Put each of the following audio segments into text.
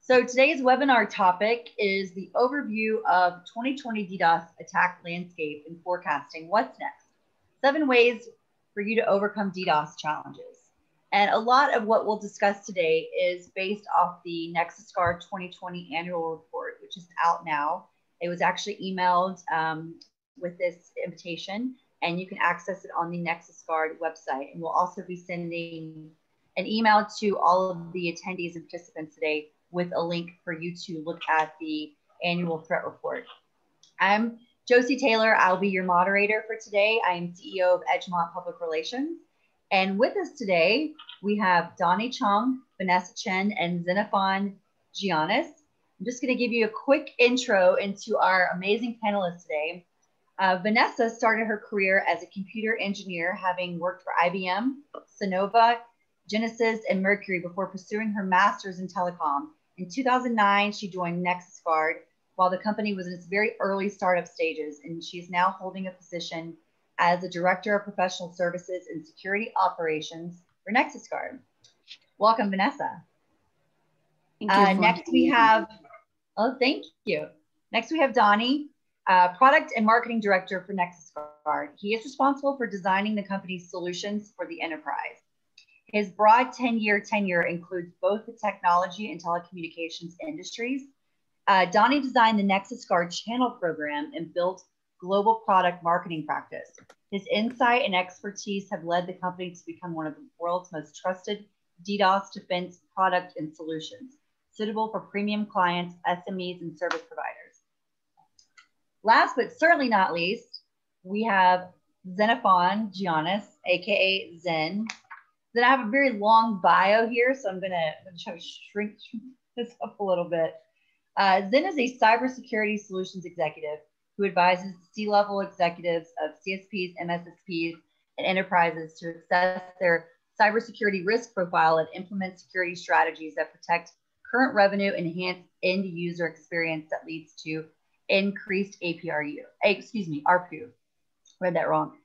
So today's webinar topic is the overview of 2020 DDoS attack landscape and forecasting. What's next? 7 ways for you to overcome DDoS challenges. And a lot of what we'll discuss today is based off the Nexusguard 2020 annual report, which is out now. It was actually emailed with this invitation, and you can access it on the Nexusguard website. And we'll also be sending an email to all of the attendees and participants today with a link for you to look at the annual threat report. I'm Josie Taylor. I'll be your moderator for today. I am CEO of Edgemont Public Relations. And with us today, we have Donnie Chung, Vanessa Chen, and Xenophon Giannis. I'm just going to give you a quick intro into our amazing panelists today. Vanessa started her career as a computer engineer, having worked for IBM, Sonova, Genesis, and Mercury before pursuing her master's in telecom. In 2009, she joined Nexusguard while the company was in its very early startup stages, and she is now holding a position as the Director of Professional Services and Security Operations for Nexusguard. Welcome, Vanessa. Thank you. Next we have, thank you. Next we have Donnie, Product and Marketing Director for Nexusguard. He is responsible for designing the company's solutions for the enterprise. His broad 10-year tenure includes both the technology and telecommunications industries. Donnie designed the Nexusguard channel program and built global product marketing practice. His insight and expertise have led the company to become one of the world's most trusted DDoS defense products and solutions, suitable for premium clients, SMEs, and service providers. Last but certainly not least, we have Xenophon Giannis, aka Zen. Then I have a very long bio here, so I'm gonna try to shrink this up a little bit. Zen is a cybersecurity solutions executive who advises C-level executives of CSPs, MSSPs, and enterprises to assess their cybersecurity risk profile and implement security strategies that protect current revenue and enhance end user experience that leads to increased ARPU. Read that wrong.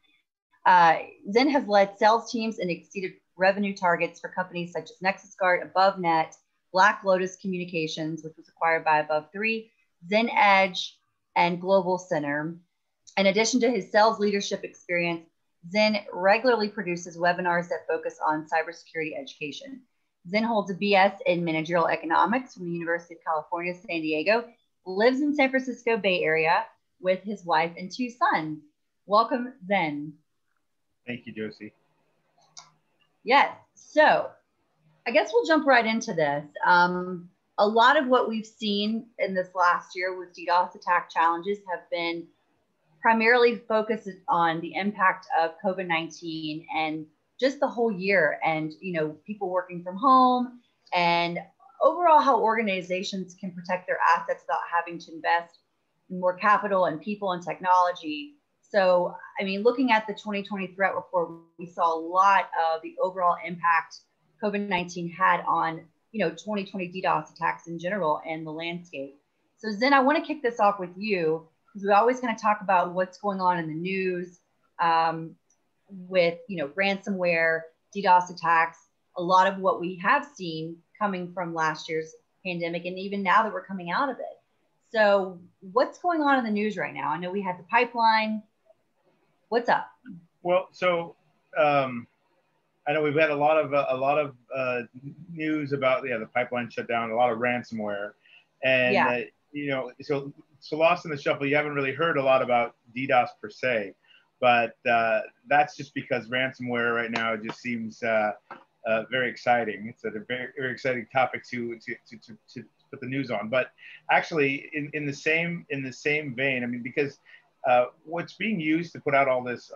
Zen has led sales teams and exceeded revenue targets for companies such as Nexusguard, AboveNet, Black Lotus Communications, which was acquired by Above3, Zen Edge, and Global Center. In addition to his sales leadership experience, Zen regularly produces webinars that focus on cybersecurity education. Zen holds a BS in managerial economics from the University of California, San Diego, lives in San Francisco Bay Area with his wife and 2 sons. Welcome, Zen. Thank you, Josie. Yes, so I guess we'll jump right into this. A lot of what we've seen in this last year with DDoS attack challenges have been primarily focused on the impact of COVID-19 and just the whole year, and people working from home, and overall how organizations can protect their assets without having to invest in more capital and people and technology. So, I mean, looking at the 2020 threat report, we saw a lot of the overall impact COVID-19 had on, 2020 DDoS attacks in general and the landscape. So Zen, I want to kick this off with you, because we always kind of talk about what's going on in the news with, ransomware, DDoS attacks, a lot of what we have seen coming from last year's pandemic, and even now that we're coming out of it. So what's going on in the news right now? I know we had the pipeline. What's up? Well, so I know we've had a lot of news about the pipeline shutdown, a lot of ransomware, and so lost in the shuffle. You haven't really heard a lot about DDoS per se, but that's just because ransomware right now just seems very exciting. It's a very, very exciting topic to put the news on. But actually, in the same vein, I mean, because what's being used to put out all this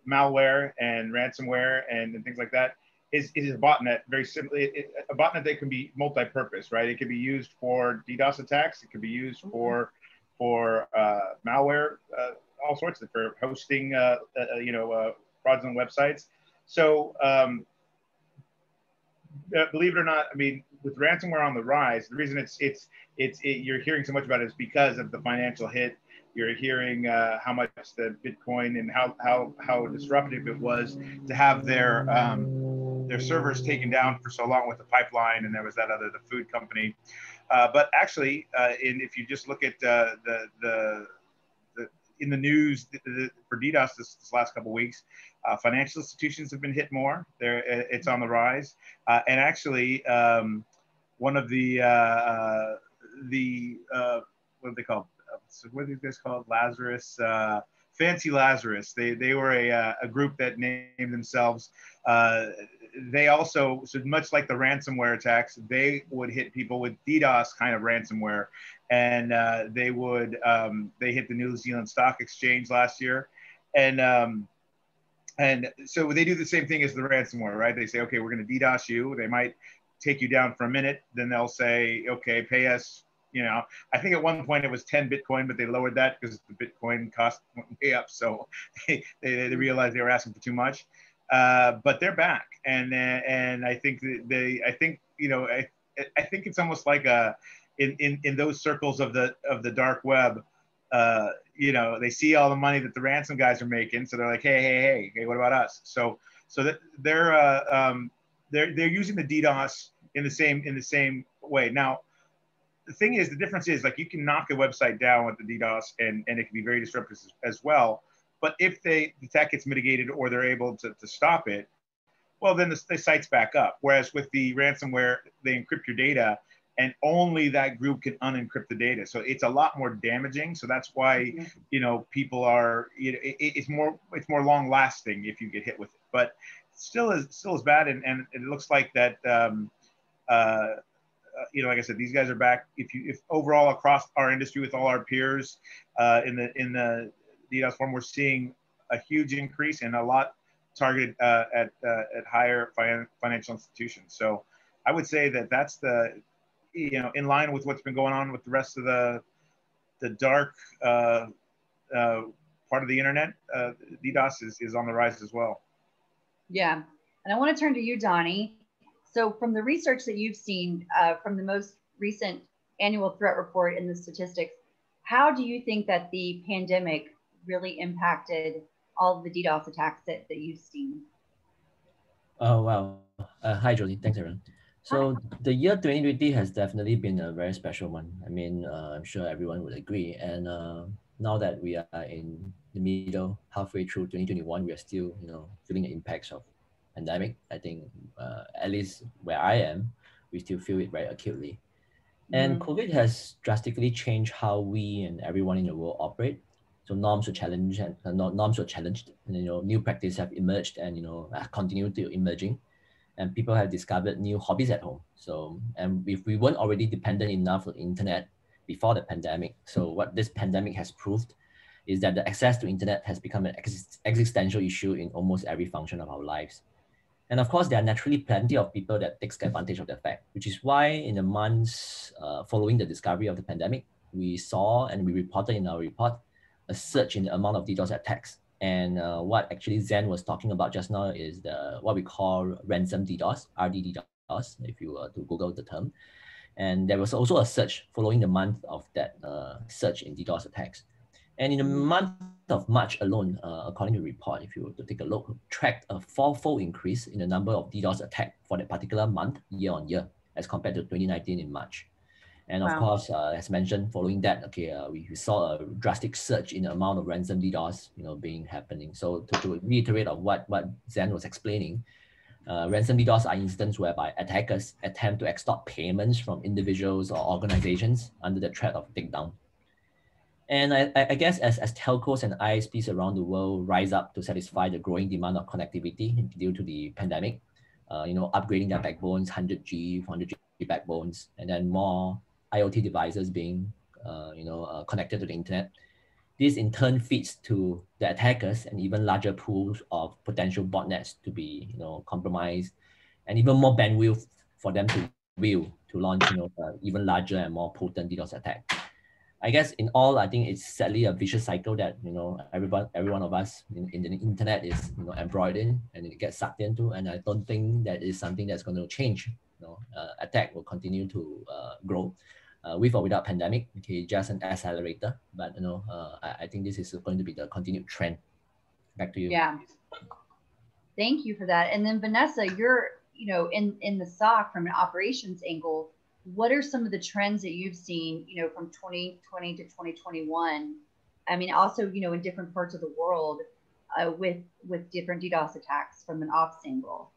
malware and ransomware and things like that is a botnet. Very simply, a botnet that can be multi-purpose, right? It can be used for DDoS attacks. It can be used for malware, all sorts of, for hosting, fraudulent websites. So believe it or not, I mean, with ransomware on the rise, the reason you're hearing so much about it is because of the financial hit. You're hearing how much the Bitcoin and how disruptive it was to have their their servers taken down for so long with the pipeline, and there was that other, the food company. But actually, if you just look at in the news for DDoS this last couple of weeks, financial institutions have been hit more. It's on the rise, and actually, one of the what are they called? What are these guys called? Lazarus. Fancy Lazarus. They were a group that named themselves. They also, so much like the ransomware attacks, they would hit people with DDoS kind of ransomware, and they hit the New Zealand Stock Exchange last year, and so they do the same thing as the ransomware, right? They say, okay, we're going to DDoS you. They might take you down for a minute, then they'll say, okay, pay us. You know, I think at one point it was 10 Bitcoin, but they lowered that because the Bitcoin cost went way up. So they realized they were asking for too much. But they're back, and I think I think it's almost like in those circles of the dark web. They see all the money that the ransom guys are making, so they're like, hey, what about us? So that they're using the DDoS in the same way. Now, the thing is, the difference is, like, you can knock a website down with the DDoS, and it can be very disruptive as well. But if the attack gets mitigated or they're able to stop it, well, then the site's back up. Whereas with the ransomware, they encrypt your data, and only that group can unencrypt the data. So it's a lot more damaging. So that's why, people are, it's more long lasting if you get hit with it. But still is bad, and it looks like that. Like I said, these guys are back. If overall across our industry with all our peers in the DDoS form, we're seeing a huge increase and a lot targeted at higher financial institutions. So I would say that's in line with what's been going on with the rest of the dark part of the internet. DDoS is on the rise as well. Yeah, and I want to turn to you, Donnie. So from the research that you've seen from the most recent annual threat report in the statistics, how do you think that the pandemic really impacted all of the DDoS attacks that you've seen? Oh, wow. Hi, Jolie. Thanks, everyone. So the year 2020 has definitely been a very special one. I mean, I'm sure everyone would agree. And now that we are in the middle, halfway through 2021, we are still, feeling the impacts of pandemic. I think at least where I am, we still feel it very acutely. And COVID has drastically changed how we and everyone in the world operate. So norms were challenged, and new practices have emerged, and continue to emerging, and people have discovered new hobbies at home. So, and if we weren't already dependent enough on the internet before the pandemic, so what this pandemic has proved is that the access to internet has become an existential issue in almost every function of our lives. And of course, there are naturally plenty of people that takes advantage of the fact, which is why in the months following the discovery of the pandemic, we saw and we reported in our report a surge in the amount of DDoS attacks. And what actually Zen was talking about just now is what we call ransom DDoS, RDDoS, if you were to Google the term. And there was also a surge following the month of that surge in DDoS attacks. And in the month of March alone, according to the report, if you were to take a look, tracked a fourfold increase in the number of DDoS attacks for that particular month, year on year, as compared to 2019 in March. And of course, as mentioned, following that, we saw a drastic surge in the amount of ransom DDoS, being happening. So to reiterate of what Zen was explaining, ransom DDoS are instances whereby attackers attempt to extort payments from individuals or organizations under the threat of takedown. And I guess as telcos and ISPs around the world rise up to satisfy the growing demand of connectivity due to the pandemic, upgrading their backbones, 100G, 400G backbones, and then more IoT devices being, connected to the internet. This in turn feeds to the attackers and even larger pools of potential botnets to be, compromised, and even more bandwidth for them to launch, even larger and more potent DDoS attack. I guess in all, I think it's sadly a vicious cycle that, every one of us in the internet is, embroiled in, and it gets sucked into. And I don't think that is something that's going to change. Attack will continue to grow with or without pandemic. Okay, just an accelerator. But, I think this is going to be the continued trend. Back to you. Yeah. Thank you for that. And then Vanessa, you're in the SOC from an operations angle, what are some of the trends that you've seen, from 2020 to 2021? I mean, also, in different parts of the world, with different DDoS attacks from an ops angle.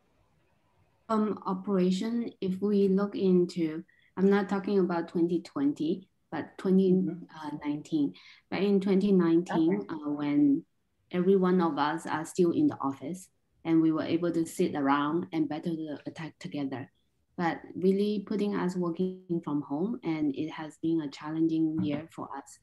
Operation, if we look into, I'm not talking about 2020, but 2019. But in 2019, okay. When every one of us are still in the office and we were able to sit around and battle the attack together. But really putting us working from home, and it has been a challenging year for us.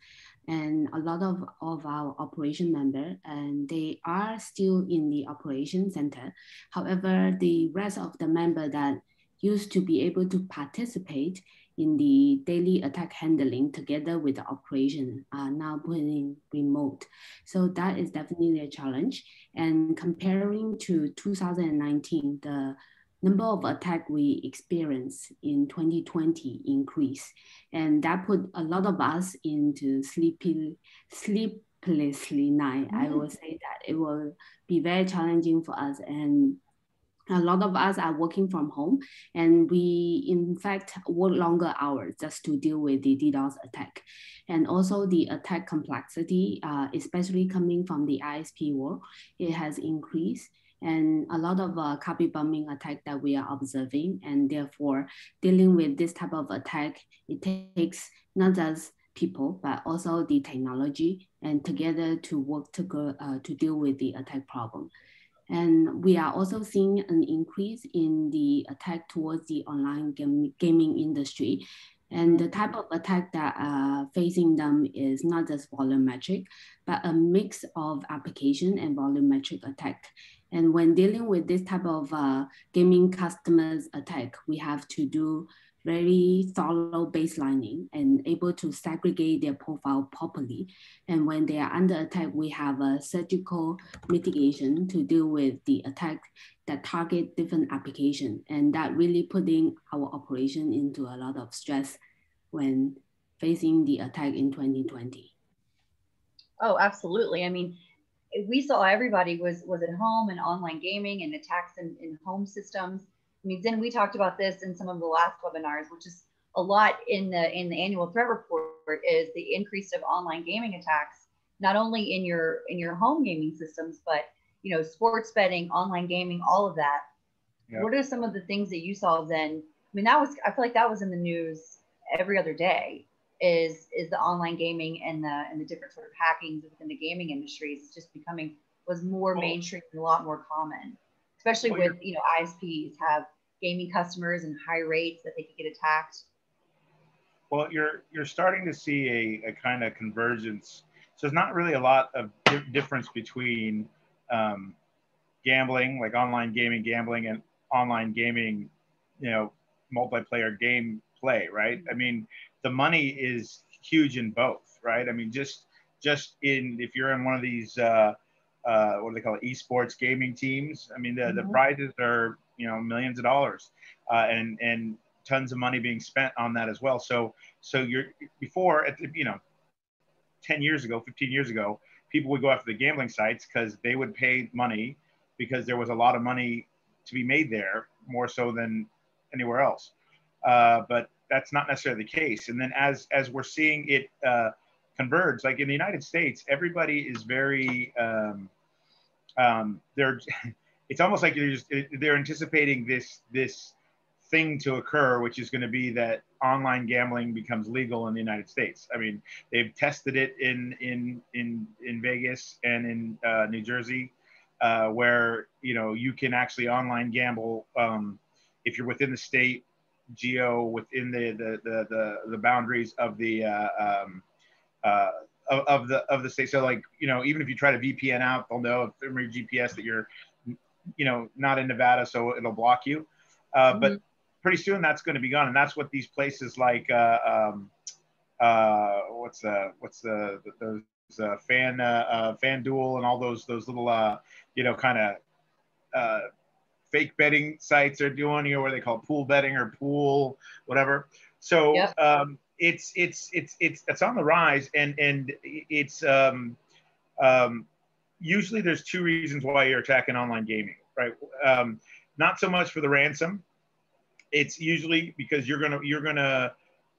And a lot of our operation members, and they are still in the operation center. However, the rest of the members that used to be able to participate in the daily attack handling together with the operation are now putting remote. So that is definitely a challenge. And comparing to 2019, the number of attacks we experienced in 2020 increased. And that put a lot of us into sleeplessly night. I will say that it will be very challenging for us. And a lot of us are working from home, and we in fact work longer hours just to deal with the DDoS attack. And also the attack complexity, especially coming from the ISP world, it has increased. And a lot of copy bombing attack that we are observing, and therefore dealing with this type of attack, it takes not just people, but also the technology, and together to work to deal with the attack problem. And we are also seeing an increase in the attack towards the online gaming industry. And the type of attack that are facing them is not just volumetric, but a mix of application and volumetric attack. And when dealing with this type of gaming customers attack, we have to do very thorough baselining and able to segregate their profile properly. And when they are under attack, we have a surgical mitigation to deal with the attack that target different applications. And that really putting our operation into a lot of stress when facing the attack in 2020. Oh, absolutely. I mean, we saw everybody was at home and online gaming and attacks in home systems. I mean, Zin, we talked about this in some of the last webinars, which is a lot in the annual threat report, is the increase of online gaming attacks, not only in your home gaming systems, but sports betting, online gaming, all of that. Yep. What are some of the things that you saw then? I mean, I feel like that was in the news every other day. Is the online gaming and the different sort of hackings within the gaming industries just was more mainstream and a lot more common, especially with ISPs have gaming customers and high rates that they could get attacked. Well, you're starting to see a kind of convergence. So there's not really a lot of difference between gambling, like online gaming gambling, and online gaming, multiplayer game play, right? I mean, the money is huge in both, right? I mean, just if you're in one of these what do they call it, esports gaming teams, I mean, the prizes are millions of dollars, and tons of money being spent on that as well. So you're before, 10 years ago, 15 years ago, people would go after the gambling sites because they would pay money because there was a lot of money to be made there, more so than anywhere else. But that's not necessarily the case. And then as we're seeing it converge, like in the United States, everybody is very, it's almost like they're anticipating this thing to occur, which is going to be that online gambling becomes legal in the United States. I mean, they've tested it in Vegas and in New Jersey, where you can actually online gamble if you're within the state geo, within the boundaries of the state. So like even if you try to VPN out, they'll know from your GPS that you're not in Nevada, so it'll block you. But pretty soon that's going to be gone, and that's what these places like what's those FanDuel and all those little kind of fake betting sites are doing, where they call pool betting or pool whatever. So yep. It's on the rise, and it's usually there's two reasons why you're attacking online gaming, right? not so much for the ransom. It's usually because you're gonna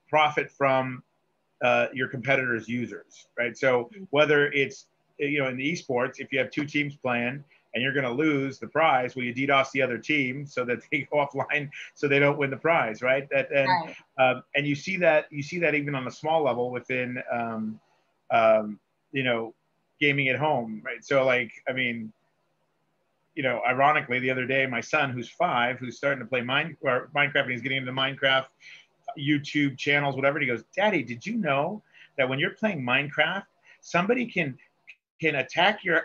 profit from your competitors' users, right? So whether it's, you know, in the esports, if you have two teams playing and you're going to lose the prize, well, you DDoS the other team so that they go offline so they don't win the prize, right? And you see that even on a small level within you know, gaming at home, right? So like, I mean, you know, ironically, the other day, my son, who's 5, who's starting to play Minecraft, and he's getting into Minecraft YouTube channels, whatever, and he goes, "Daddy, did you know that when you're playing Minecraft, somebody can attack your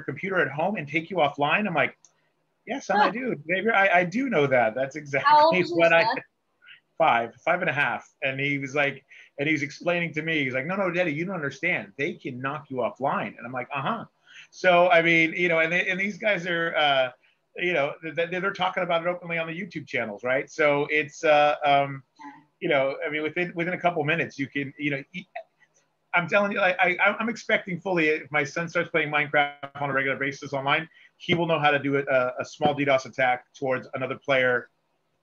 computer at home and take you offline?" I'm like, "Yes, son, I do. I do know that. That's exactly what I." 5.5, and he was like, and he's explaining to me, he's like, "No, Daddy, you don't understand. They can knock you offline." And I'm like, "Uh-huh." So I mean, you know, and these guys are, you know, they're talking about it openly on the YouTube channels, right? So it's, you know, I mean, within a couple minutes, you can, you know, I'm telling you, I'm expecting fully, if my son starts playing Minecraft on a regular basis online, he will know how to do a small DDoS attack towards another player,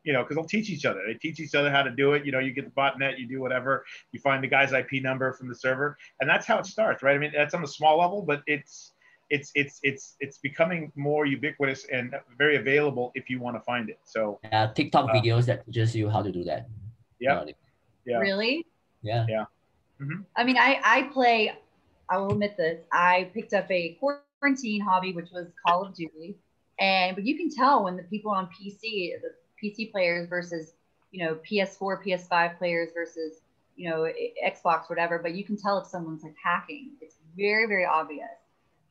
you know, because they'll teach each other. They teach each other how to do it. You know, you get the botnet, you do whatever, you find the guy's IP number from the server, and that's how it starts, right? I mean, that's on a small level, but it's becoming more ubiquitous and very available if you want to find it. So TikTok videos that teaches you how to do that. Yeah. Really? Yeah. Mm-hmm. I mean, I will admit this, I picked up a quarantine hobby, which was Call of Duty. But you can tell when the people on PC, the PC players versus, you know, PS4, PS5 players versus, you know, Xbox, whatever, but you can tell if someone's like hacking. It's very, very obvious.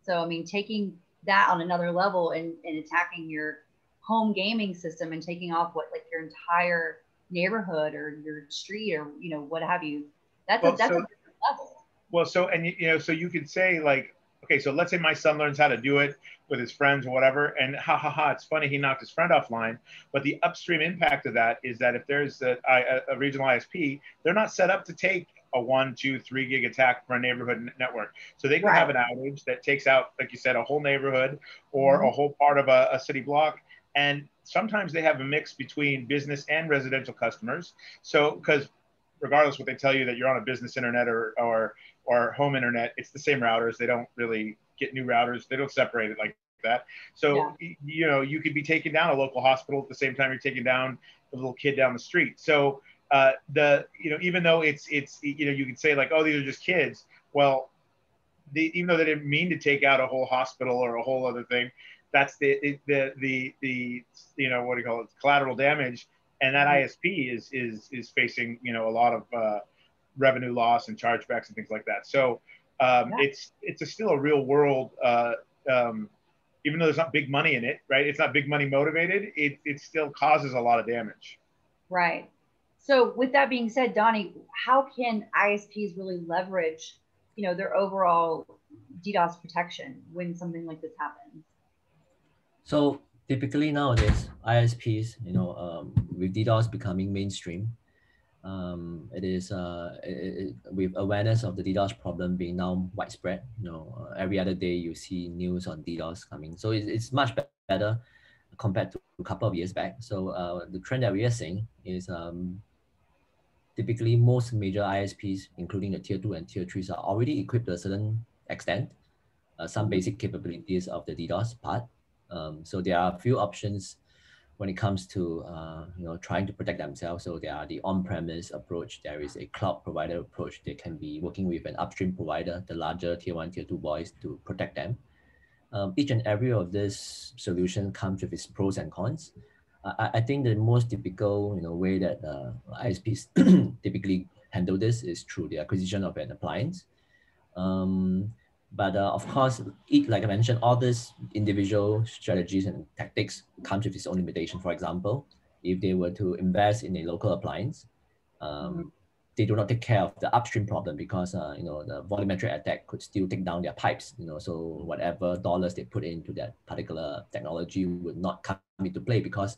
So, I mean, taking that on another level and attacking your home gaming system and taking off like your entire neighborhood or your street or, you know, what have you, that's a different level. Well, so, and you know, so you could say like, okay, so let's say my son learns how to do it with his friends or whatever, and it's funny, he knocked his friend offline. But the upstream impact of that is that if there's a regional ISP, they're not set up to take a 1, 2, 3 gig attack for a neighborhood network. So they could have an outage that takes out, like you said, a whole neighborhood or a whole part of a city block. And sometimes they have a mix between business and residential customers. So, because regardless what they tell you that you're on a business internet or home internet, it's the same routers. They don't really get new routers. They don't separate it like that. So, you know, you could be taking down a local hospital at the same time you're taking down a little kid down the street. So you know, even though it's, you know, you could say like, oh, these are just kids. Well, even though they didn't mean to take out a whole hospital or a whole other thing, that's the you know, what do you call it, collateral damage. And that ISP is facing, you know, a lot of revenue loss and chargebacks and things like that. So it's still a real world, even though there's not big money in it, right? It's not big money motivated. It still causes a lot of damage. Right. So with that being said, Donnie, how can ISPs really leverage, you know, their overall DDoS protection when something like this happens? So typically nowadays, ISPs, you know, with DDoS becoming mainstream, it is with awareness of the DDoS problem being now widespread. You know, every other day you see news on DDoS coming. So it's much better compared to a couple of years back. So the trend that we are seeing is typically most major ISPs, including the tier 2 and tier 3s, are already equipped to a certain extent, some basic capabilities of the DDoS part. So there are a few options when it comes to you know, trying to protect themselves. So there are the on-premise approach, there is a cloud provider approach. They can be working with an upstream provider, the larger tier 1, tier 2 boys, to protect them. Each and every of this solution comes with its pros and cons. I think the most typical, you know, way that ISPs typically handle this is through the acquisition of an appliance. But of course, like I mentioned, all these individual strategies and tactics comes with its own limitation. For example, if they were to invest in a local appliance, they do not take care of the upstream problem because you know, the volumetric attack could still take down their pipes. You know, so whatever dollars they put into that particular technology would not come into play because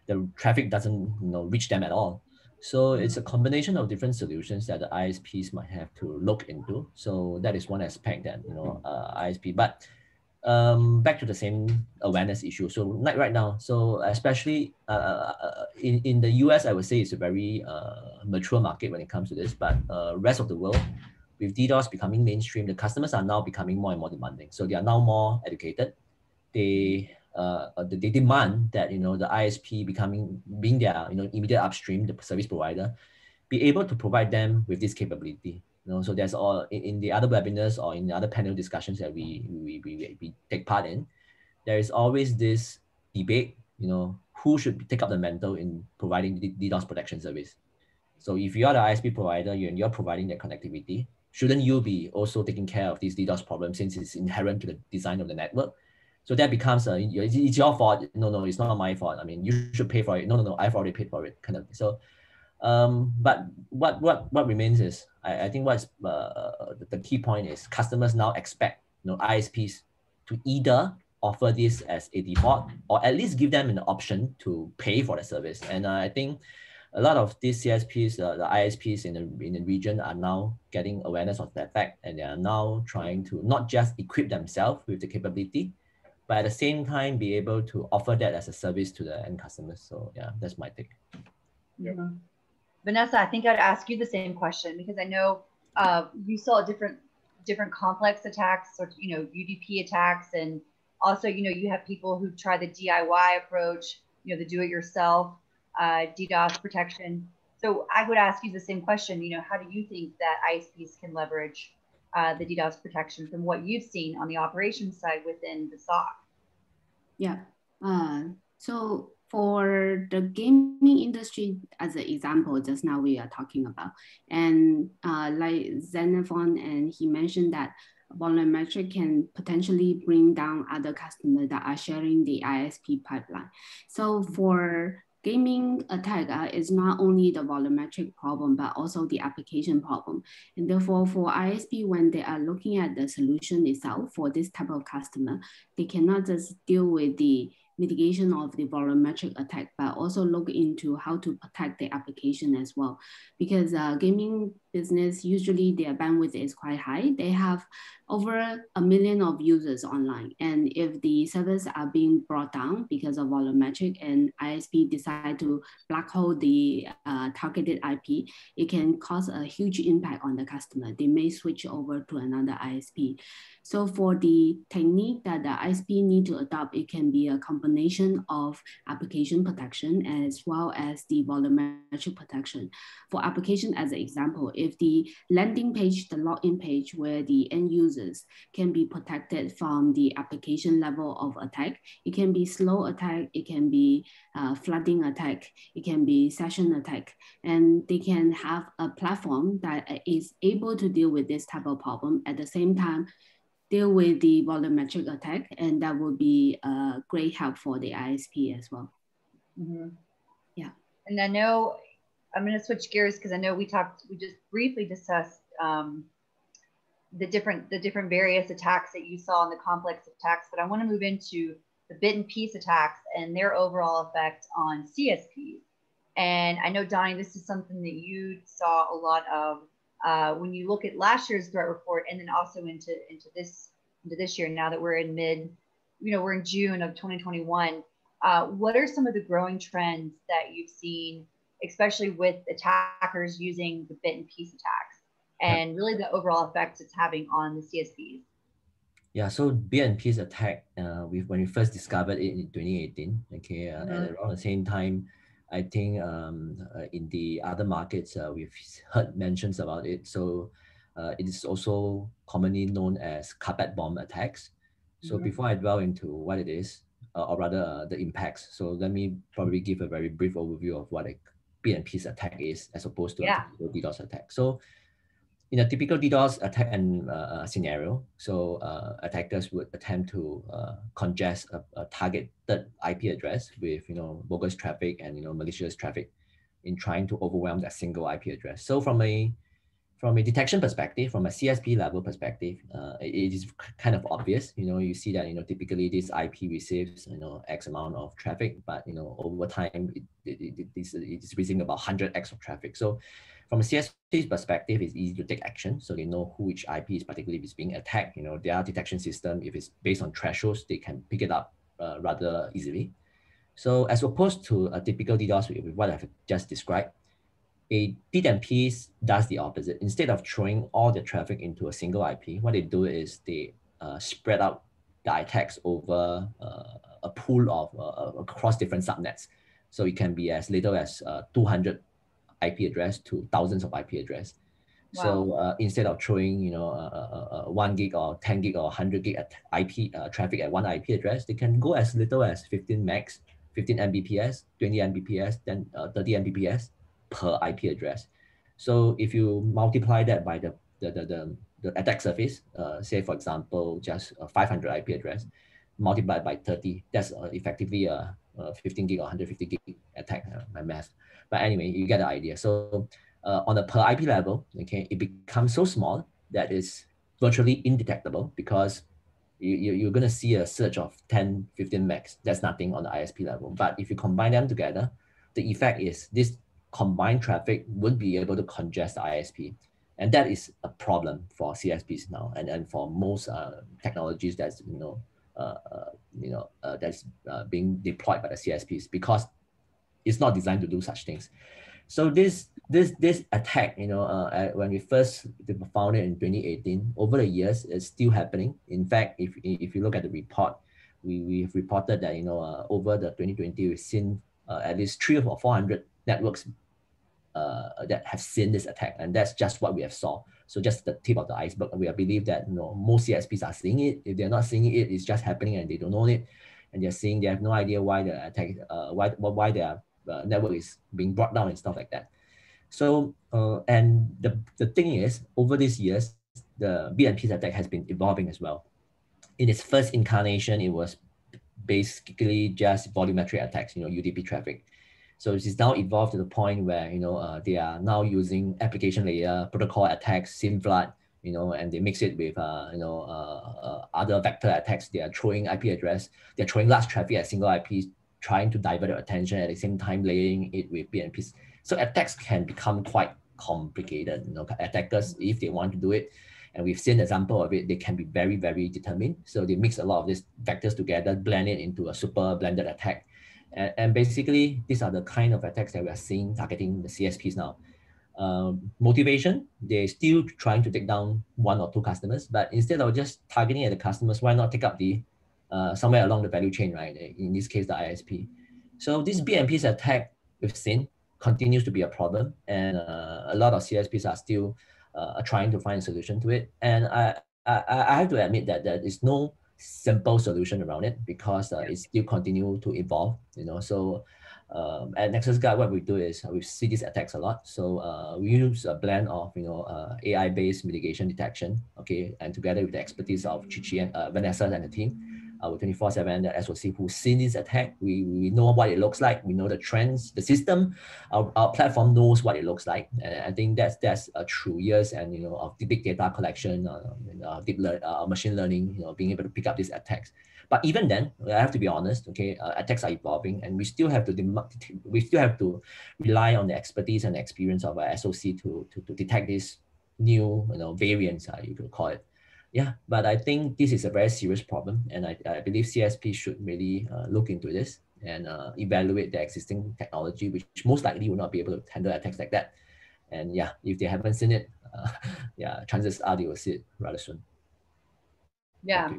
the traffic doesn't, you know, reach them at all. So it's a combination of different solutions that the ISPs might have to look into. So that is one aspect that, you know, ISP. But back to the same awareness issue. So right now, so especially in the US, I would say it's a very mature market when it comes to this, but rest of the world, with DDoS becoming mainstream, the customers are now becoming more and more demanding. So they are now more educated. They demand that, you know, the ISP being their, you know, immediate upstream, the service provider, be able to provide them with this capability. You know, so there's all in the other webinars or in the other panel discussions that we take part in, there is always this debate, you know, who should take up the mantle in providing the DDoS protection service. So if you are the ISP provider and you're providing that connectivity, shouldn't you be also taking care of these DDoS problems since it's inherent to the design of the network? So that becomes it's your fault. No, it's not my fault. I mean, you should pay for it. No, I've already paid for it, kind of. So but what remains is, I think what's the key point is customers now expect, you know, ISPs to either offer this as a default or at least give them an option to pay for the service. And I think a lot of these CSPs, the ISPs in the region are now getting awareness of that fact, and they are now trying to not just equip themselves with the capability, but at the same time be able to offer that as a service to the end customers. So yeah, that's my take. Mm-hmm. Vanessa, I think I'd ask you the same question, because I know you saw different complex attacks, or, you know, UDP attacks, and also, you know, you have people who try the DIY approach, you know, the do-it-yourself DDoS protection. So I would ask you the same question. You know, how do you think that ISPs can leverage the DDoS protection from what you've seen on the operations side within the SOC? Yeah. So for the gaming industry, as an example, just now we are talking about, and like Xenophon, and he mentioned that volumetric can potentially bring down other customers that are sharing the ISP pipeline. So for gaming attack is not only the volumetric problem, but also the application problem. And therefore for ISP, when they are looking at the solution itself for this type of customer, they cannot just deal with the mitigation of the volumetric attack, but also look into how to protect the application as well. Because gaming business, usually their bandwidth is quite high. They have over 1 million of users online. And if the servers are being brought down because of volumetric and ISP decide to black hole the targeted IP, it can cause a huge impact on the customer. They may switch over to another ISP. So for the technique that the ISP need to adopt, it can be a combination of application protection as well as the volumetric protection. For application, as an example, if the landing page, the login page where the end users can be protected from the application level of attack, it can be slow attack, it can be flooding attack, it can be session attack, and they can have a platform that is able to deal with this type of problem at the same time deal with the volumetric attack, and that would be a great help for the ISP as well. Mm-hmm. Yeah. And I know, I'm going to switch gears because I know we just briefly discussed the different various attacks that you saw in the complex attacks, but I want to move into the bit and piece attacks and their overall effect on CSPs. And I know, Donnie, this is something that you saw a lot of when you look at last year's threat report, and then also into this year. Now that we're in we're in June of 2021. What are some of the growing trends that you've seen, especially with attackers using the bit and piece attacks, and really the overall effects it's having on the CSPs? Yeah, so bit and piece attack, when we first discovered it in 2018, okay, and around the same time, I think in the other markets, we've heard mentions about it. So it is also commonly known as carpet bomb attacks. So before I dwell into what it is, or rather the impacts, so let me probably give a very brief overview of what a bit and piece attack is, as opposed to a typical DDoS attack. So in a typical DDoS attack and scenario, so attackers would attempt to congest a targeted IP address with bogus traffic and malicious traffic in trying to overwhelm that single IP address. So from a From a detection perspective, from a CSP level perspective, it is kind of obvious. You see that typically this IP receives X amount of traffic, but over time it is receiving about 100x of traffic. So from a CSP perspective, it's easy to take action, so they know which IP is particularly is being attacked. Their detection system, if it's based on thresholds, they can pick it up rather easily. So as opposed to a typical DDoS with what I've just described, a DDoS does the opposite. Instead of throwing all the traffic into a single IP, what they do is they spread out the attacks over a pool of across different subnets. So it can be as little as 200 IP address to thousands of IP address. Wow. So instead of throwing 1 gig or 10 gig or 100 gig IP traffic at one IP address, they can go as little as 15 megs, 15 Mbps, 20 Mbps, then 30 Mbps per IP address. So if you multiply that by the attack surface, say for example, just 500 IP address, multiplied by 30, that's effectively a 15 gig or 150 gig attack, my math. But anyway, you get the idea. So on a per IP level, okay, it becomes so small that it's virtually indetectable, because you're going to see a surge of 10, 15 megs. That's nothing on the ISP level. But if you combine them together, the effect is this combined traffic would be able to congest the ISP. And that is a problem for CSPs now, and for most technologies that's that's being deployed by the CSPs, because it's not designed to do such things. So this attack, when we first found it in 2018, over the years, it's still happening. In fact, if you look at the report, we've reported that over the 2020, we've seen at least 300 or 400 networks that have seen this attack, and that's just what we have saw. So just the tip of the iceberg. We believe that most CSPs are seeing it. If they're not seeing it, it's just happening and they don't know it, and they're seeing, they have no idea why the attack, why their network is being brought down and stuff like that. So and the thing is, over these years, the BNP's attack has been evolving as well. In its first incarnation, it was basically just volumetric attacks, UDP traffic. So it is now evolved to the point where they are now using application layer protocol attacks, SIM flood, and they mix it with other vector attacks. They are throwing IP address, they're throwing large traffic at single IPs, trying to divert their attention, at the same time layering it with BNPs. So attacks can become quite complicated. Attackers, if they want to do it, and we've seen an example of it, they can be very, very determined. So they mix a lot of these vectors together, blend it into a super blended attack. And basically, these are the kind of attacks that we are seeing targeting the CSPs now. Motivation, they're still trying to take down 1 or 2 customers, but instead of just targeting at the customers, why not take up the somewhere along the value chain, right? In this case, the ISP. So this BNP's attack we've seen continues to be a problem, and a lot of CSPs are still trying to find a solution to it. And I have to admit that there is no simple solution around it, because it still continue to evolve. So at Nexusguard, what we do is we see these attacks a lot. So we use a blend of AI-based mitigation detection, okay, and together with the expertise of Chichi and Vanessa and the team, our 24/7 the SOC who's seen this attack, we know what it looks like, we know the trends, the system, our platform knows what it looks like, and I think that's through years and of the big data collection, machine learning, being able to pick up these attacks. But even then, I have to be honest, okay, attacks are evolving, and we still have to rely on the expertise and experience of our SOC to detect these new variants, you could call it. Yeah, but I think this is a very serious problem, and I believe CSP should really look into this and evaluate the existing technology, which most likely will not be able to handle attacks like that. And yeah, if they haven't seen it, yeah, chances are they will see it rather soon. Yeah,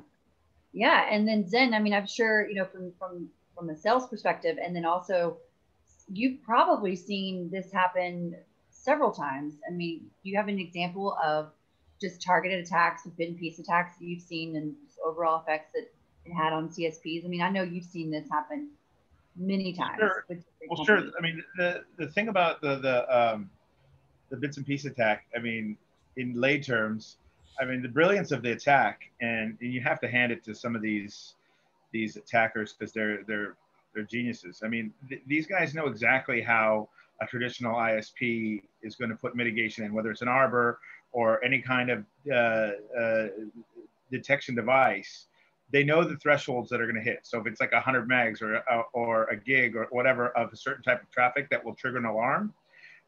yeah, and then Zen, I mean, I'm sure from a sales perspective, and then also you've probably seen this happen several times. I mean, do you have an example of just targeted attacks, bin piece attacks that you've seen, and overall effects that it had on CSPs? I mean, I know you've seen this happen many times. Sure. Well, sure. I mean, the thing about the bits and piece attack, I mean, in lay terms, I mean, the brilliance of the attack, and you have to hand it to some of these attackers, because they're geniuses. I mean, these guys know exactly how a traditional ISP is going to put mitigation in, whether it's an Arbor or any kind of detection device. They know the thresholds that are going to hit. So if it's like 100 megs or a gig or whatever of a certain type of traffic that will trigger an alarm,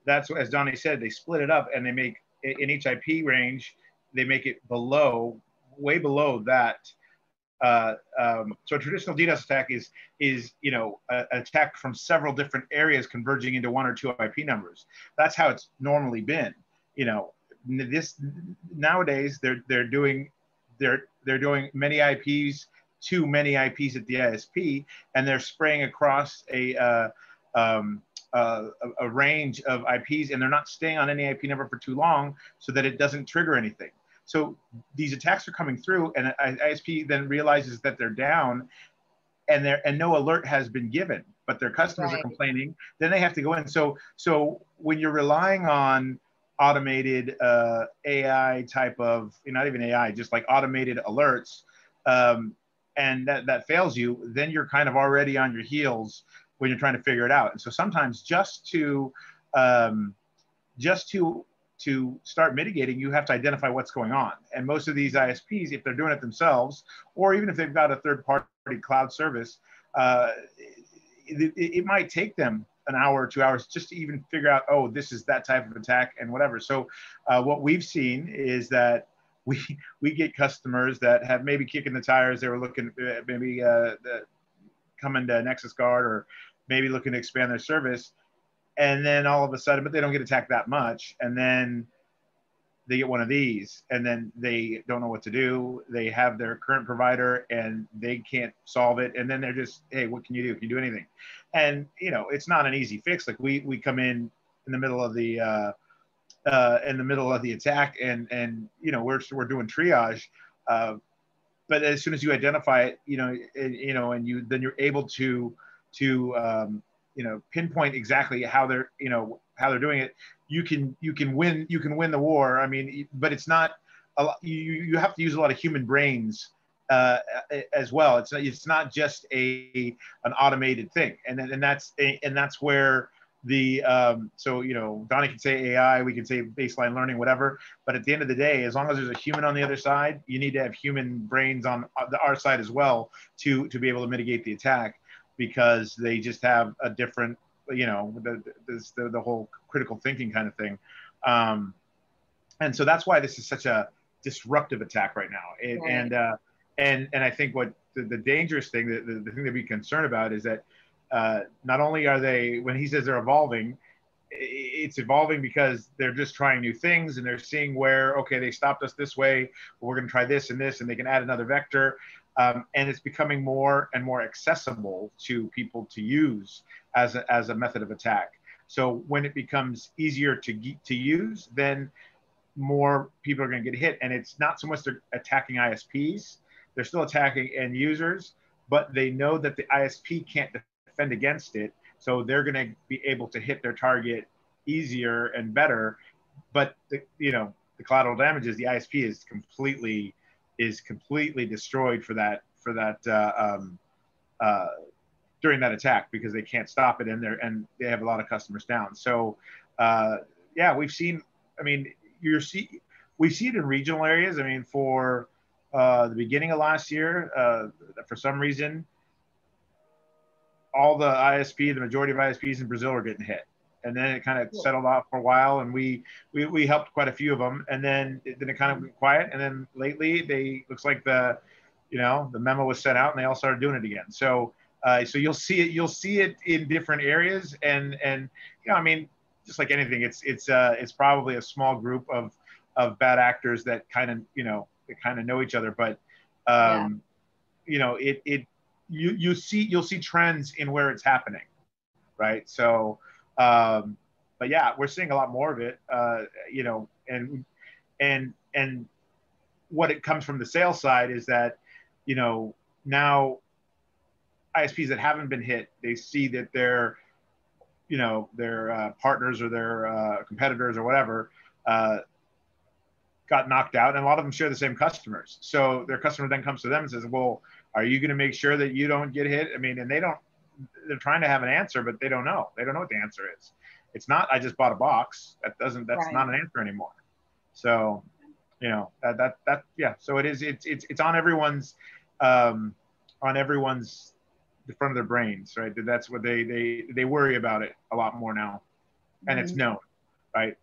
that's what, as Donnie said, they split it up and they make in each IP range, they make it below, way below that. So a traditional DDoS attack is an attack from several different areas converging into one or two IP numbers. That's how it's normally been. This nowadays they're doing many IPs to many IPs at the ISP, and they're spraying across a range of IPs, and they're not staying on any IP number for too long so that it doesn't trigger anything. So these attacks are coming through, and ISP then realizes that they're down, and no alert has been given, but their customers are complaining. Then they have to go in. So when you're relying on automated AI type of, not even AI, just like automated alerts, and that fails you, then you're kind of already on your heels when you're trying to figure it out. And so sometimes just to start mitigating, you have to identify what's going on. And most of these ISPs, if they're doing it themselves, or even if they've got a third-party cloud service, it might take them an hour or 2 hours just to even figure out, oh, this is that type of attack and whatever. So what we've seen is that we get customers that have maybe kicking the tires. They were looking maybe coming to Nexusguard or maybe looking to expand their service. And then all of a sudden, but they don't get attacked that much. And then they get one of these, and then they don't know what to do. They have their current provider and they can't solve it. And then they're just, hey, what can you do? Can you do anything? And, it's not an easy fix. Like we come in the middle of the attack and we're doing triage. But as soon as you identify it, and then you're able to pinpoint exactly how they're doing it, you can win the war. I mean, but it's not a lot. You have to use a lot of human brains as well. It's not just an automated thing. And that's where the Donnie can say AI, we can say baseline learning, whatever, but at the end of the day, as long as there's a human on the other side, you need to have human brains on our side as well to be able to mitigate the attack, because they just have a different, the whole critical thinking kind of thing. And so that's why this is such a disruptive attack right now. And I think what the dangerous thing, the thing to be concerned about is that not only are they, when he says they're evolving, it's evolving because they're just trying new things and they're seeing where, okay, they stopped us this way, but we're going to try this and this, and they can add another vector. And it's becoming more and more accessible to people to use as a method of attack. So when it becomes easier to use, then more people are going to get hit. And it's not so much they're attacking ISPs, they're still attacking end users, but they know that the ISP can't defend against it. So they're going to be able to hit their target easier and better. But the collateral damage is the ISP is completely destroyed for that during that attack, because they can't stop it, and they have a lot of customers down. So yeah, we've seen, I mean, we see it in regional areas. I mean, for the beginning of last year, for some reason, all the the majority of ISPs in Brazil are getting hit. And then it kind of settled off for a while, and we helped quite a few of them. And then it kind of went quiet. And then lately, looks like the memo was sent out, and they all started doing it again. So you'll see it in different areas. And I mean, just like anything, it's probably a small group of bad actors that kind of know each other. But you'll see trends in where it's happening, right? So. But yeah, we're seeing a lot more of it, and what it comes from the sales side is that, now ISPs that haven't been hit, they see that their partners or their competitors or whatever got knocked out, and a lot of them share the same customers. So their customer then comes to them and says, well, are you going to make sure that you don't get hit? I mean, and they're trying to have an answer, but they don't know. They don't know what the answer is. It's not, I just bought a box. That's Right. not an answer anymore. So, you know, yeah. So it's on everyone's, the front of their brains, right? That's what they worry about it a lot more now, and it's known, right?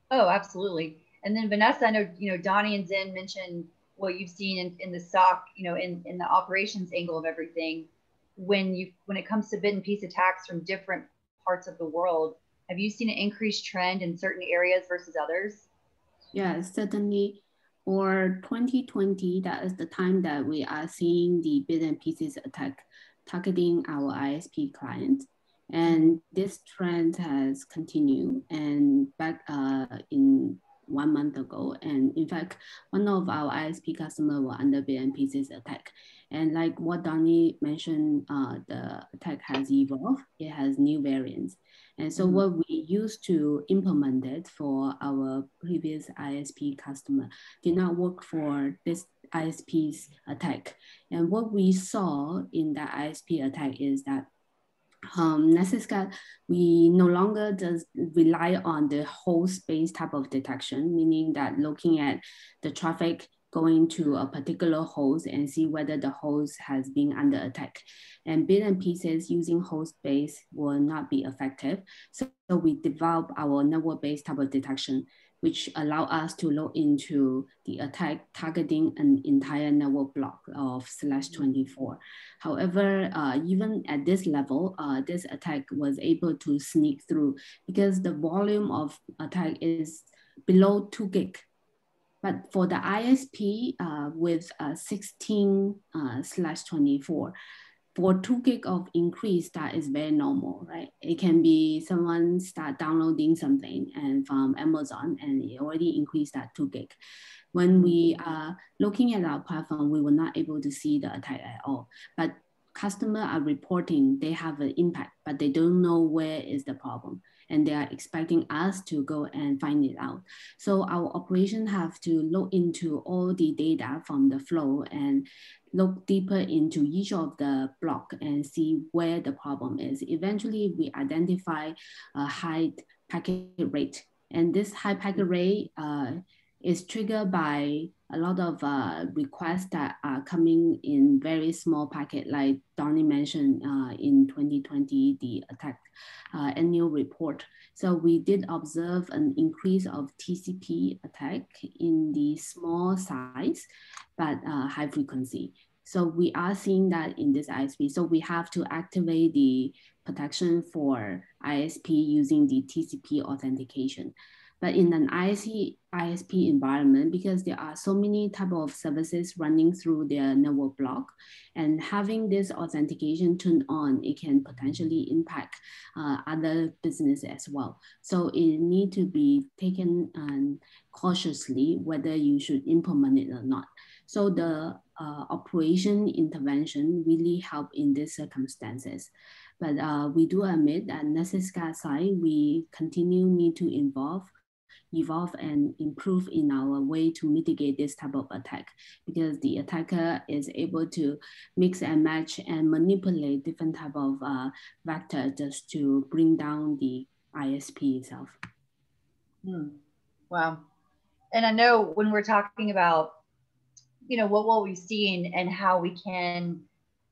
Oh, absolutely. And then Vanessa, I know, you know, Donnie and Zen mentioned what you've seen in the SOC, you know, in the operations angle of everything. When it comes to bit and piece attacks from different parts of the world, have you seen an increased trend in certain areas versus others? Yeah, certainly. For 2020, that is the time that we are seeing the bit and pieces attack targeting our ISP clients. And this trend has continued and back in 1 month ago. And in fact, one of our ISP customers were under bit and pieces attack. And like what Donnie mentioned, the attack has evolved. It has new variants. And so what we used to implement it for our previous ISP customer did not work for this ISP's attack. And what we saw in that ISP attack is that Nexusguard, we no longer just rely on the host-based type of detection, meaning that looking at the traffic going to a particular host and see whether the host has been under attack. And bit and pieces using host-based will not be effective. So we develop our network-based type of detection, which allow us to look into the attack targeting an entire network block of /24. However, even at this level, this attack was able to sneak through because the volume of attack is below 2 gig. But for the ISP with 16/24, for 2 gig of increase, that is very normal, right? It can be someone start downloading something and from Amazon and it already increased that 2 gig. When we are looking at our platform, we were not able to see the attack at all. But customers are reporting they have an impact, but they don't know where is the problem. And they are expecting us to go and find it out. So our operation have to look into all the data from the flow and look deeper into each of the block and see where the problem is. Eventually, we identify a high packet rate. And this high packet rate is triggered by a lot of requests that are coming in very small packet, like Donnie mentioned in 2020, the attack annual report. So we did observe an increase of TCP attack in the small size, but high frequency. So we are seeing that in this ISP. So we have to activate the protection for ISP using the TCP authentication. But in an ISP environment, because there are so many type of services running through their network block, and having this authentication turned on, it can potentially impact other business as well. So it need to be taken cautiously whether you should implement it or not. So the operation intervention really help in these circumstances. But we do admit that Nexusguard side, we continue need to evolve and improve in our way to mitigate this type of attack, because the attacker is able to mix and match and manipulate different type of vector just to bring down the ISP itself. Wow. And I know when we're talking about, you know, what we've seen and how we can,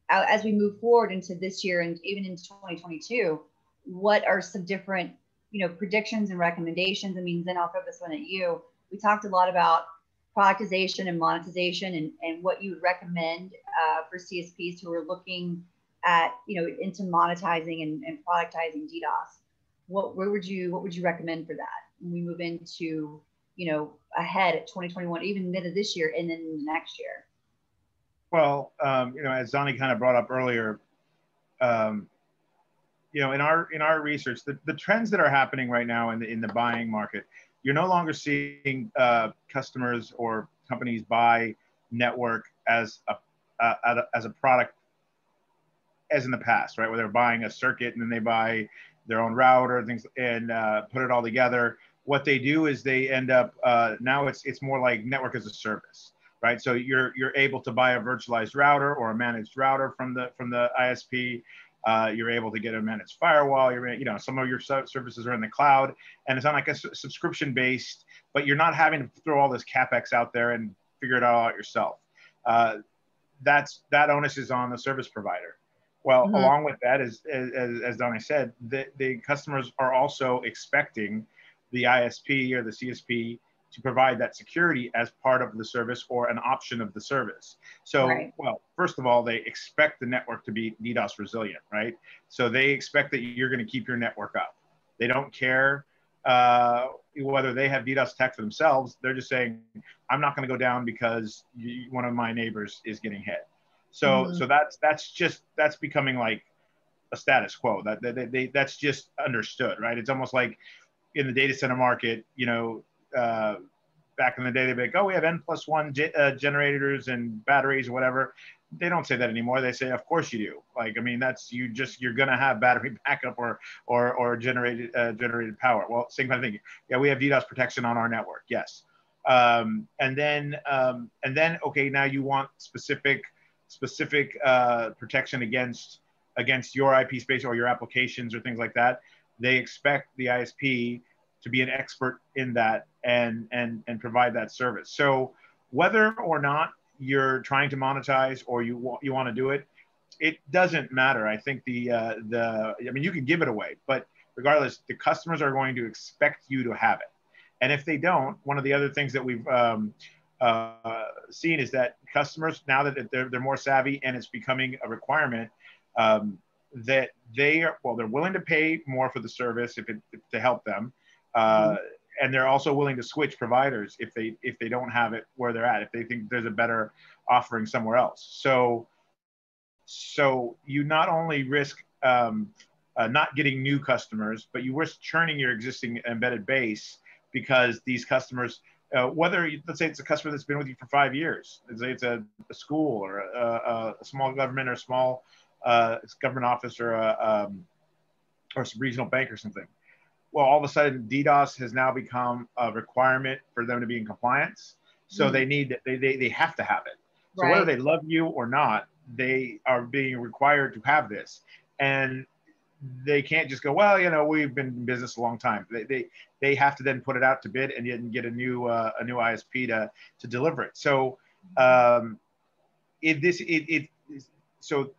as we move forward into this year and even into 2022, what are some different, you know, predictions and recommendations? I mean, Zen, I'll throw this one at you. We talked a lot about productization and monetization and what you would recommend for CSPs who are looking at, you know, into monetizing and productizing DDoS. What would you recommend for that when we move into, you know, ahead at 2021, even mid of this year and then next year? Well, you know, as Donnie kind of brought up earlier, you know, in our research, the trends that are happening right now in the buying market, you're no longer seeing customers or companies buy network as a product as in the past, right? Where they're buying a circuit and then they buy their own router and things and put it all together. What they do is they end up now it's more like network as a service, right? So you're able to buy a virtualized router or a managed router from the ISP. You're able to get a managed firewall. Some of your services are in the cloud, and it's on like a subscription based, but you're not having to throw all this CapEx out there and figure it all out yourself. That onus is on the service provider. Well, along with that, as Donnie said, the customers are also expecting the ISP or the CSP to provide that security as part of the service or an option of the service. So, well, first of all, they expect the network to be DDoS resilient, right? So they expect that you're going to keep your network up. They don't care whether they have DDoS attack for themselves. They're just saying, I'm not going to go down because one of my neighbors is getting hit. So, so that's becoming like a status quo. That's just understood, right? It's almost like in the data center market, back in the day, they'd be like, oh, we have N+1 generators and batteries or whatever. They don't say that anymore. They say, of course you do. Like, I mean, you're going to have battery backup or generated power. Well, same kind of thing. Yeah, we have DDoS protection on our network. Yes. And then, okay, now you want specific protection against your IP space or your applications or things like that. They expect the ISP to be an expert in that and provide that service. So whether or not you're trying to monetize or you want to do it, it doesn't matter. I think I mean, you can give it away, but regardless, the customers are going to expect you to have it. And if they don't, one of the other things that we've seen is that customers, now that they're more savvy and it's becoming a requirement, that they're willing to pay more for the service to help them. And they're also willing to switch providers if they don't have it where they're at, if they think there's a better offering somewhere else. So you not only risk not getting new customers, but you risk churning your existing embedded base because these customers, let's say it's a customer that's been with you for 5 years, let's say it's a school or a small government or a small government office or a regional bank or something. Well, all of a sudden, DDoS has now become a requirement for them to be in compliance. So they have to have it. So whether they love you or not, they are being required to have this. And they can't just go, well, we've been in business a long time. They have to then put it out to bid and get a new ISP to deliver it. So so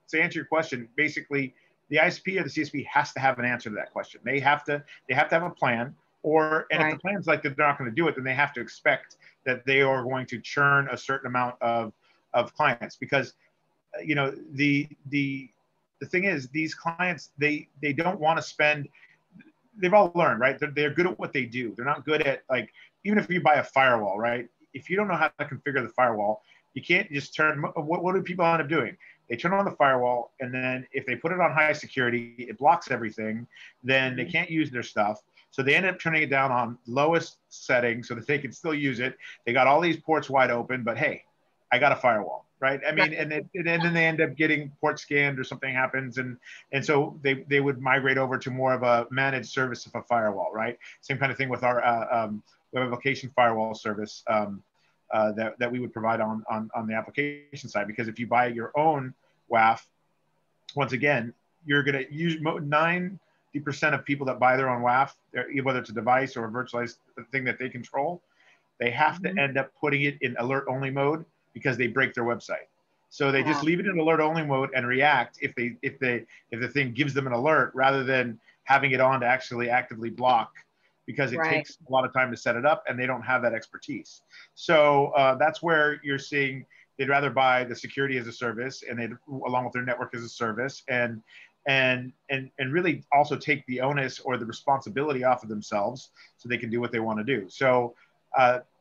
to answer your question, basically, the ISP or the CSP has to have an answer to that question. They have to have a plan, if the plan's like that they're not going to do it, then they have to expect that they are going to churn a certain amount of clients, because the thing is, these clients, they don't want to spend. They've all learned, right? They're good at what they do. They're not good at, like, even if you buy a firewall, right? If you don't know how to configure the firewall, you can't just turn. What do people end up doing? They turn on the firewall, and then if they put it on high security, it blocks everything. Then they can't use their stuff. So they end up turning it down on lowest setting so that they can still use it. They got all these ports wide open, but hey, I got a firewall, right? I mean, and then they end up getting port scanned or something happens, and so they would migrate over to more of a managed service of a firewall, right? Same kind of thing with our web application firewall service. That we would provide on the application side, because if you buy your own WAF, once again, you're going to use 90% of people that buy their own WAF, whether it's a device or a virtualized thing that they control, they have to end up putting it in alert only mode because they break their website. So they just leave it in alert only mode and react if the thing gives them an alert, rather than having it on to actually actively block, because it takes a lot of time to set it up and they don't have that expertise. So that's where you're seeing they'd rather buy the security as a service, and along with their network as a service, and really also take the onus or the responsibility off of themselves so they can do what they want to do. So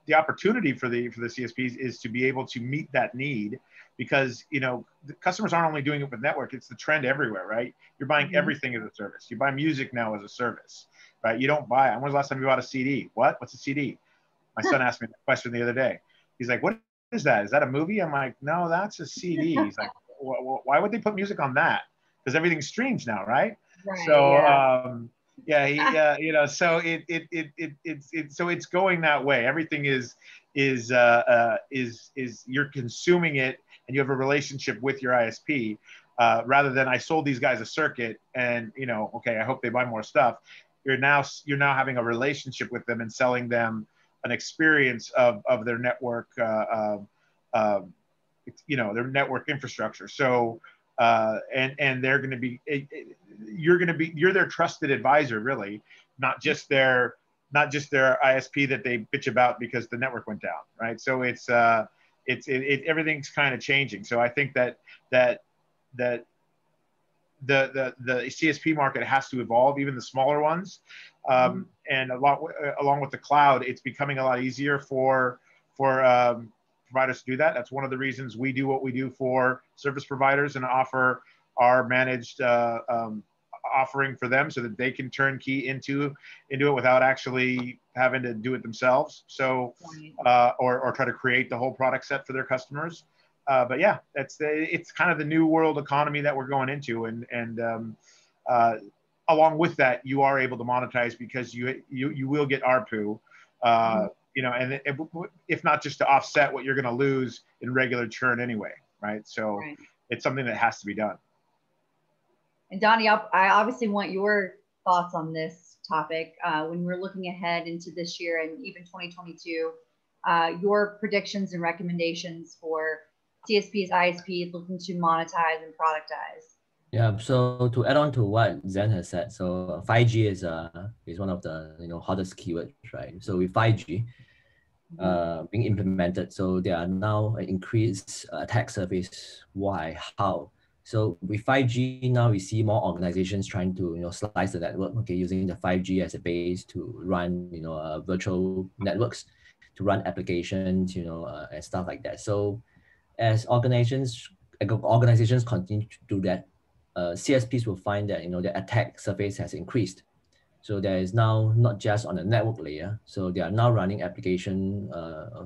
the opportunity for the CSPs is to be able to meet that need, because the customers aren't only doing it with network, it's the trend everywhere, right? You're buying everything as a service. You buy music now as a service. Right? You don't buy it. When was the last time you bought a CD? What's a CD? My son asked me that question the other day. He's like, what is that? Is that a movie? I'm like, no, that's a CD. He's like, why would they put music on that? Because everything streams now, right? So so so it's going that way. Everything is you're consuming it, and you have a relationship with your ISP. rather than I sold these guys a circuit and, you know, okay, I hope they buy more stuff. You're now having a relationship with them and selling them an experience of their network, you know, their network infrastructure. So, and they're going to be, you're their trusted advisor, really, not just their ISP that they bitch about because the network went down, right? So it's everything's kind of changing. So I think that the CSP market has to evolve, even the smaller ones, and along with the cloud, it's becoming a lot easier for providers to do that. That's one of the reasons we do what we do for service providers and offer our managed offering for them, so that they can turnkey into it without actually having to do it themselves. So, or try to create the whole product set for their customers. But yeah, it's kind of the new world economy that we're going into, and along with that, you are able to monetize because you will get ARPU, you know, and if not just to offset what you're going to lose in regular churn anyway, right? So it's something that has to be done. And Donnie, I obviously want your thoughts on this topic. When we're looking ahead into this year and even 2022, your predictions and recommendations for CSPs, ISPs looking to monetize and productize. Yeah, so to add on to what Zen has said, so 5G is one of the hottest keywords, right? So with 5G being implemented, so there are now an increased attack surface. Why? How? So with 5G now, we see more organizations trying to slice the network, okay, using the 5G as a base to run virtual networks, to run applications, and stuff like that. So as organizations continue to do that, CSPs will find that the attack surface has increased. So there is now not just on the network layer. So they are now running application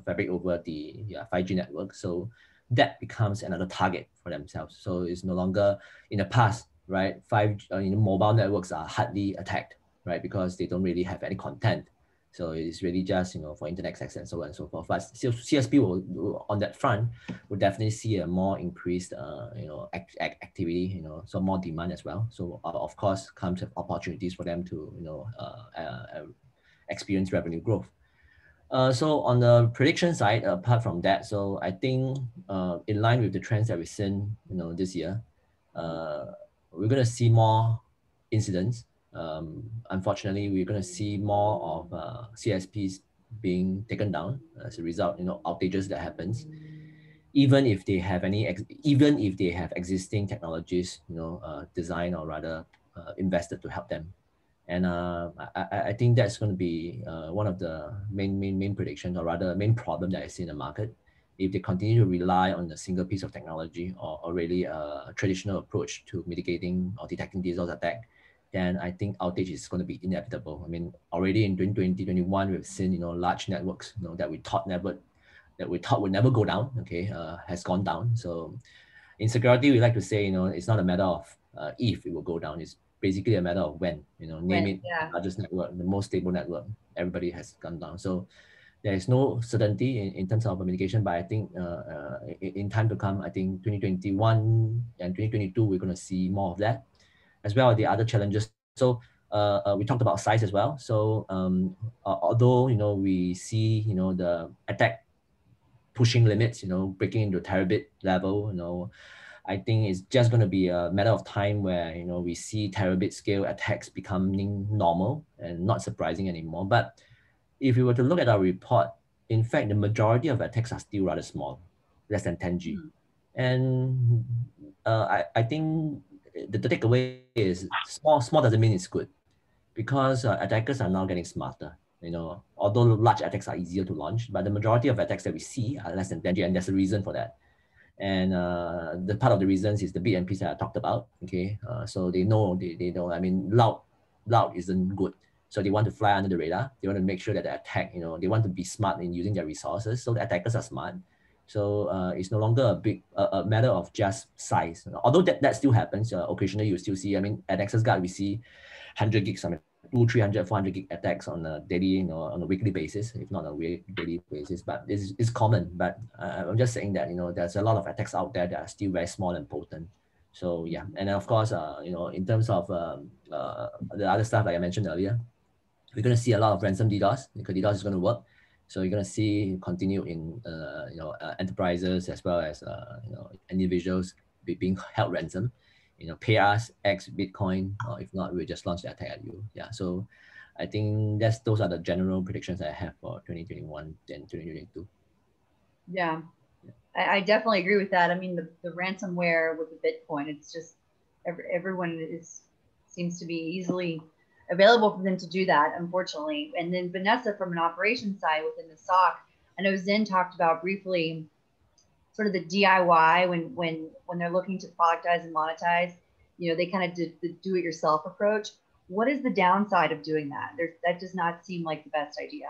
fabric over the 5G network. So that becomes another target for themselves. So it's no longer in the past, right? Mobile networks are hardly attacked, right? Because they don't really have any content. So it's really just for internet access and so on and so forth. But CSP will on that front will definitely see a more increased activity, so more demand as well. So of course comes with opportunities for them to experience revenue growth. So on the prediction side, apart from that, so I think in line with the trends that we've seen this year, we're going to see more incidents. Unfortunately, we're going to see more of CSPs being taken down as a result, outages that happens, even if they have existing technologies, designed or rather invested to help them. And I think that's going to be one of the main predictions, or rather main problem that I see in the market. If they continue to rely on a single piece of technology or really a traditional approach to mitigating or detecting DDoS attack, then I think outage is going to be inevitable. I mean, already in 2021, we've seen large networks that we thought would never go down, okay, has gone down. So in security, we like to say it's not a matter of if it will go down. It's basically a matter of when. Name it, the largest network, the most stable network, everybody has gone down. So there is no certainty in terms of mitigation, but I think in time to come, I think 2021 and 2022, we're going to see more of that, as well as the other challenges. So we talked about size as well. So although we see the attack pushing limits, breaking into terabit level, I think it's just going to be a matter of time where we see terabit scale attacks becoming normal and not surprising anymore. But if you were to look at our report, in fact, the majority of attacks are still rather small, less than 10G. And I think the takeaway is small doesn't mean it's good, because attackers are now getting smarter. Although large attacks are easier to launch, but the majority of attacks that we see are less than 10G, and there's a reason for that. And the part of the reasons is the bit and piece that I talked about. Okay, so they know. I mean, loud isn't good. So they want to fly under the radar. They want to make sure that the attack, they want to be smart in using their resources. So the attackers are smart. So it's no longer a matter of just size. Although that still happens. Occasionally you still see. I mean, at Nexusguard we see 100 gigs, 200, 300, 400 gig attacks on a daily, on a weekly basis, if not a daily basis. But it's common. But I'm just saying that there's a lot of attacks out there that are still very small and potent. So yeah, and of course, you know, in terms of the other stuff like I mentioned earlier, we're going to see a lot of ransom DDoS because DDoS is going to work. So you're going to see continue in you know, enterprises as well as you know, individuals being held ransom. You know, pay us X Bitcoin, or if not, we'll just launch the attack at you. Yeah. So I think those are the general predictions I have for 2021 and 2022. Yeah, I definitely agree with that. I mean, the ransomware with the Bitcoin, it's just everyone seems to be easily available for them to do that, unfortunately. And then Vanessa, from an operations side within the SOC, I know Zen talked about briefly sort of the DIY when they're looking to productize and monetize, you know, they kind of did the do-it-yourself approach. What is the downside of doing that? That does not seem like the best idea.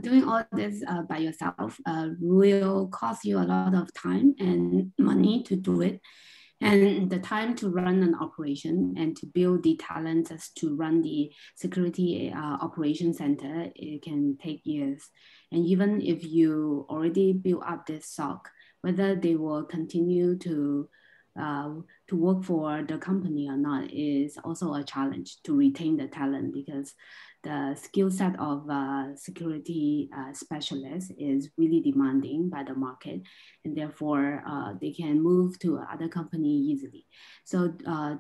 Doing all this by yourself will cost you a lot of time and money to do it. And the time to run an operation and to build the talents as to run the security operation center, it can take years. And even if you already built up this SOC, whether they will continue to work for the company or not is also a challenge to retain the talent, because the skill set of security specialists is really demanding by the market, and therefore they can move to other company easily. So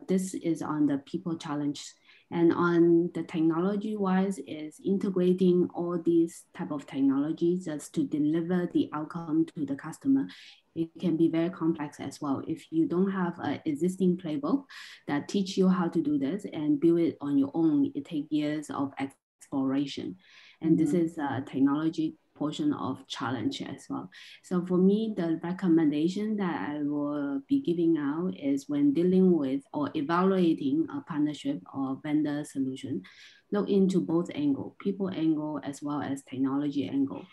this is on the people challenge. And on the technology wise is integrating all these type of technologies just to deliver the outcome to the customer. It can be very complex as well. If you don't have an existing playbook that teach you how to do this and build it on your own, it takes years of exploration. And this is a technology portion of challenge as well. So for me, the recommendation that I will be giving out is when dealing with or evaluating a partnership or vendor solution, look into both angle, people angle as well as technology angle.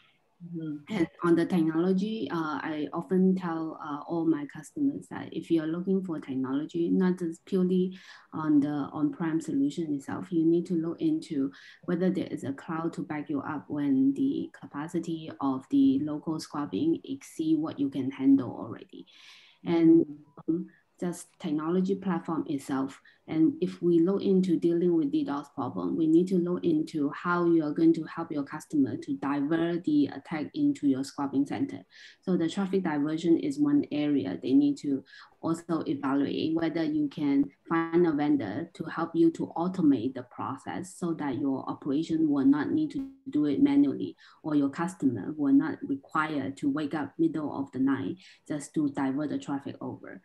And on the technology, I often tell all my customers that if you're looking for technology, not just purely on the on-prem solution itself, you need to look into whether there is a cloud to back you up when the capacity of the local scrubbing exceed what you can handle already. And just technology platform itself. And if we look into dealing with DDoS problem, we need to look into how you are going to help your customer to divert the attack into your scrubbing center. So the traffic diversion is one area they need to also evaluate whether you can find a vendor to help you to automate the process so that your operation will not need to do it manually, or your customer will not require to wake up middle of the night just to divert the traffic over.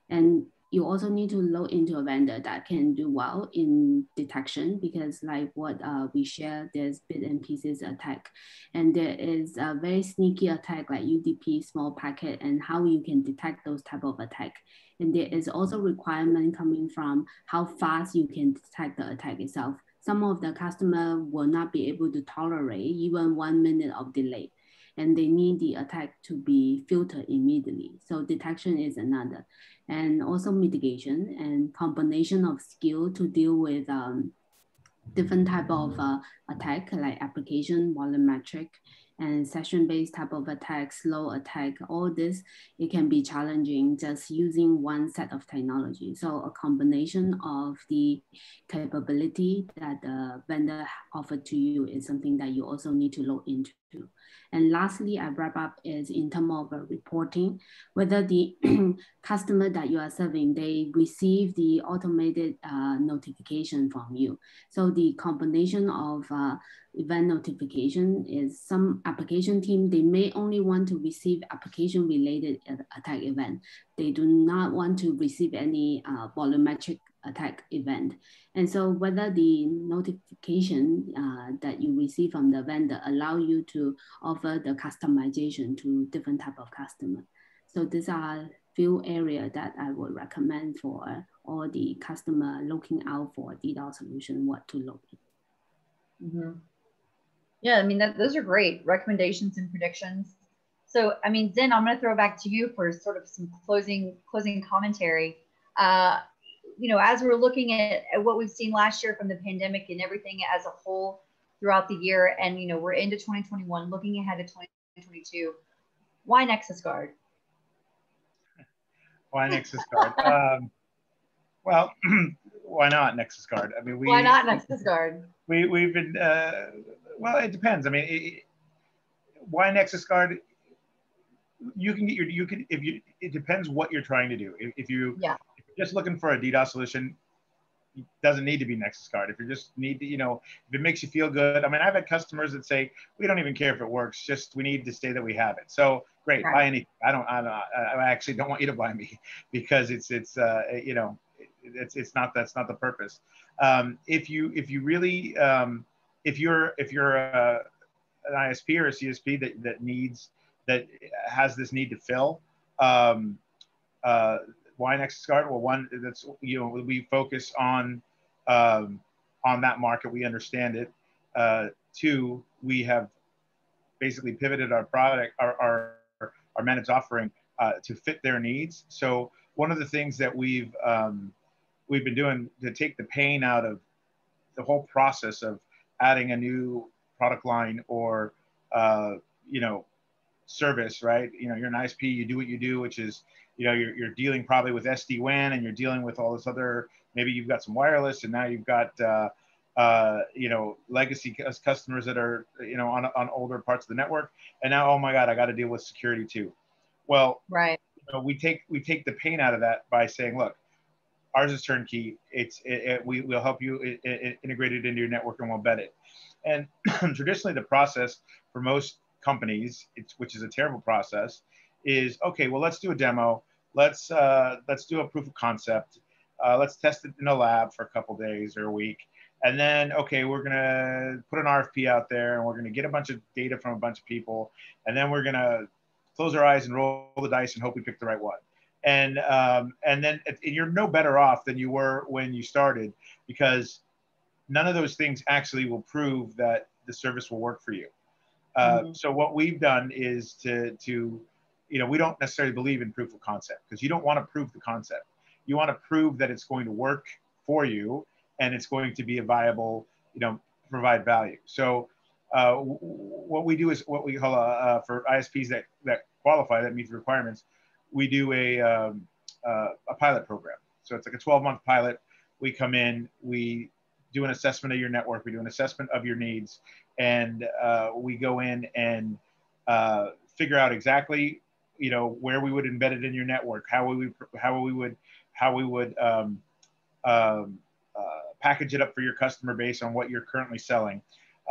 And you also need to look into a vendor that can do well in detection, because like what we share, there's bit and pieces attack. And there is a very sneaky attack like UDP, small packet, and how you can detect those type of attack. And there is also requirement coming from how fast you can detect the attack itself. Some of the customer will not be able to tolerate even 1 minute of delay, and they need the attack to be filtered immediately. So detection is another. And also mitigation and combination of skill to deal with different type of attack, like application, volumetric, and session-based type of attack, slow attack. All this, it can be challenging just using one set of technology. So a combination of the capability that the vendor offered to you is something that you also need to look into. And lastly, I wrap up is in terms of reporting, whether the customer that you are serving, they receive the automated notification from you. So the combination of event notification is some application team, they may only want to receive application related attack event. They do not want to receive any volumetric attack event. And so whether the notification that you receive from the vendor allow you to offer the customization to different type of customer. So these are few areas that I would recommend for all the customer looking out for DDoS solution, what to look at. Yeah, I mean, those are great recommendations and predictions. So, I mean, Zen, I'm going to throw it back to you for sort of some closing commentary. You know, as we're looking at what we've seen last year from the pandemic and everything as a whole throughout the year, and, you know, we're into 2021, looking ahead to 2022, why Nexusguard? Why Nexusguard? Well, why not Nexusguard? I mean, why not Nexusguard? We've been well, it depends. I mean, why Nexusguard? You can get it depends what you're trying to do. If you're just looking for a DDoS solution, it doesn't need to be Nexusguard. If you just need to, if it makes you feel good. I mean, I've had customers that say, we don't even care if it works, just we need to say that we have it. So great, buy anything. I actually don't want you to buy me, because it's not, that's not the purpose. If you really, if you're an ISP or a CSP that has this need to fill, why Nexusguard? Well, one, that's, we focus on that market. We understand it. Two, we have basically pivoted our product, our managed offering to fit their needs. So one of the things that we've been doing to take the pain out of the whole process of adding a new product line or service, right? You're an ISP, you do what you do, which is, you're dealing probably with SD-WAN, and you're dealing with all this other, maybe you've got some wireless, and now you've got, legacy customers that are, on older parts of the network. And now, oh my God, I got to deal with security too. Well, right. We take the pain out of that by saying, look, ours is turnkey. We'll help you integrate it into your network, and we'll embed it. And traditionally, the process for most companies, which is a terrible process, is, okay, well, let's do a demo. Let's do a proof of concept. Let's test it in a lab for a couple days or a week. And then, okay, we're going to put an RFP out there, and we're going to get a bunch of data from a bunch of people. And then we're going to close our eyes and roll the dice and hope we pick the right one. And then you're no better off than you were when you started, because none of those things actually will prove that the service will work for you. So what we've done is to we don't necessarily believe in proof of concept, because you don't want to prove the concept. You want to prove that it's going to work for you, and it's going to be a viable, provide value. So what we do is what we call for ISPs that qualify, that meet the requirements, we do a pilot program. So it's like a 12-month pilot. We come in, we do an assessment of your network, we do an assessment of your needs, and we go in and figure out exactly, where we would embed it in your network, how we would package it up for your customer base on what you're currently selling,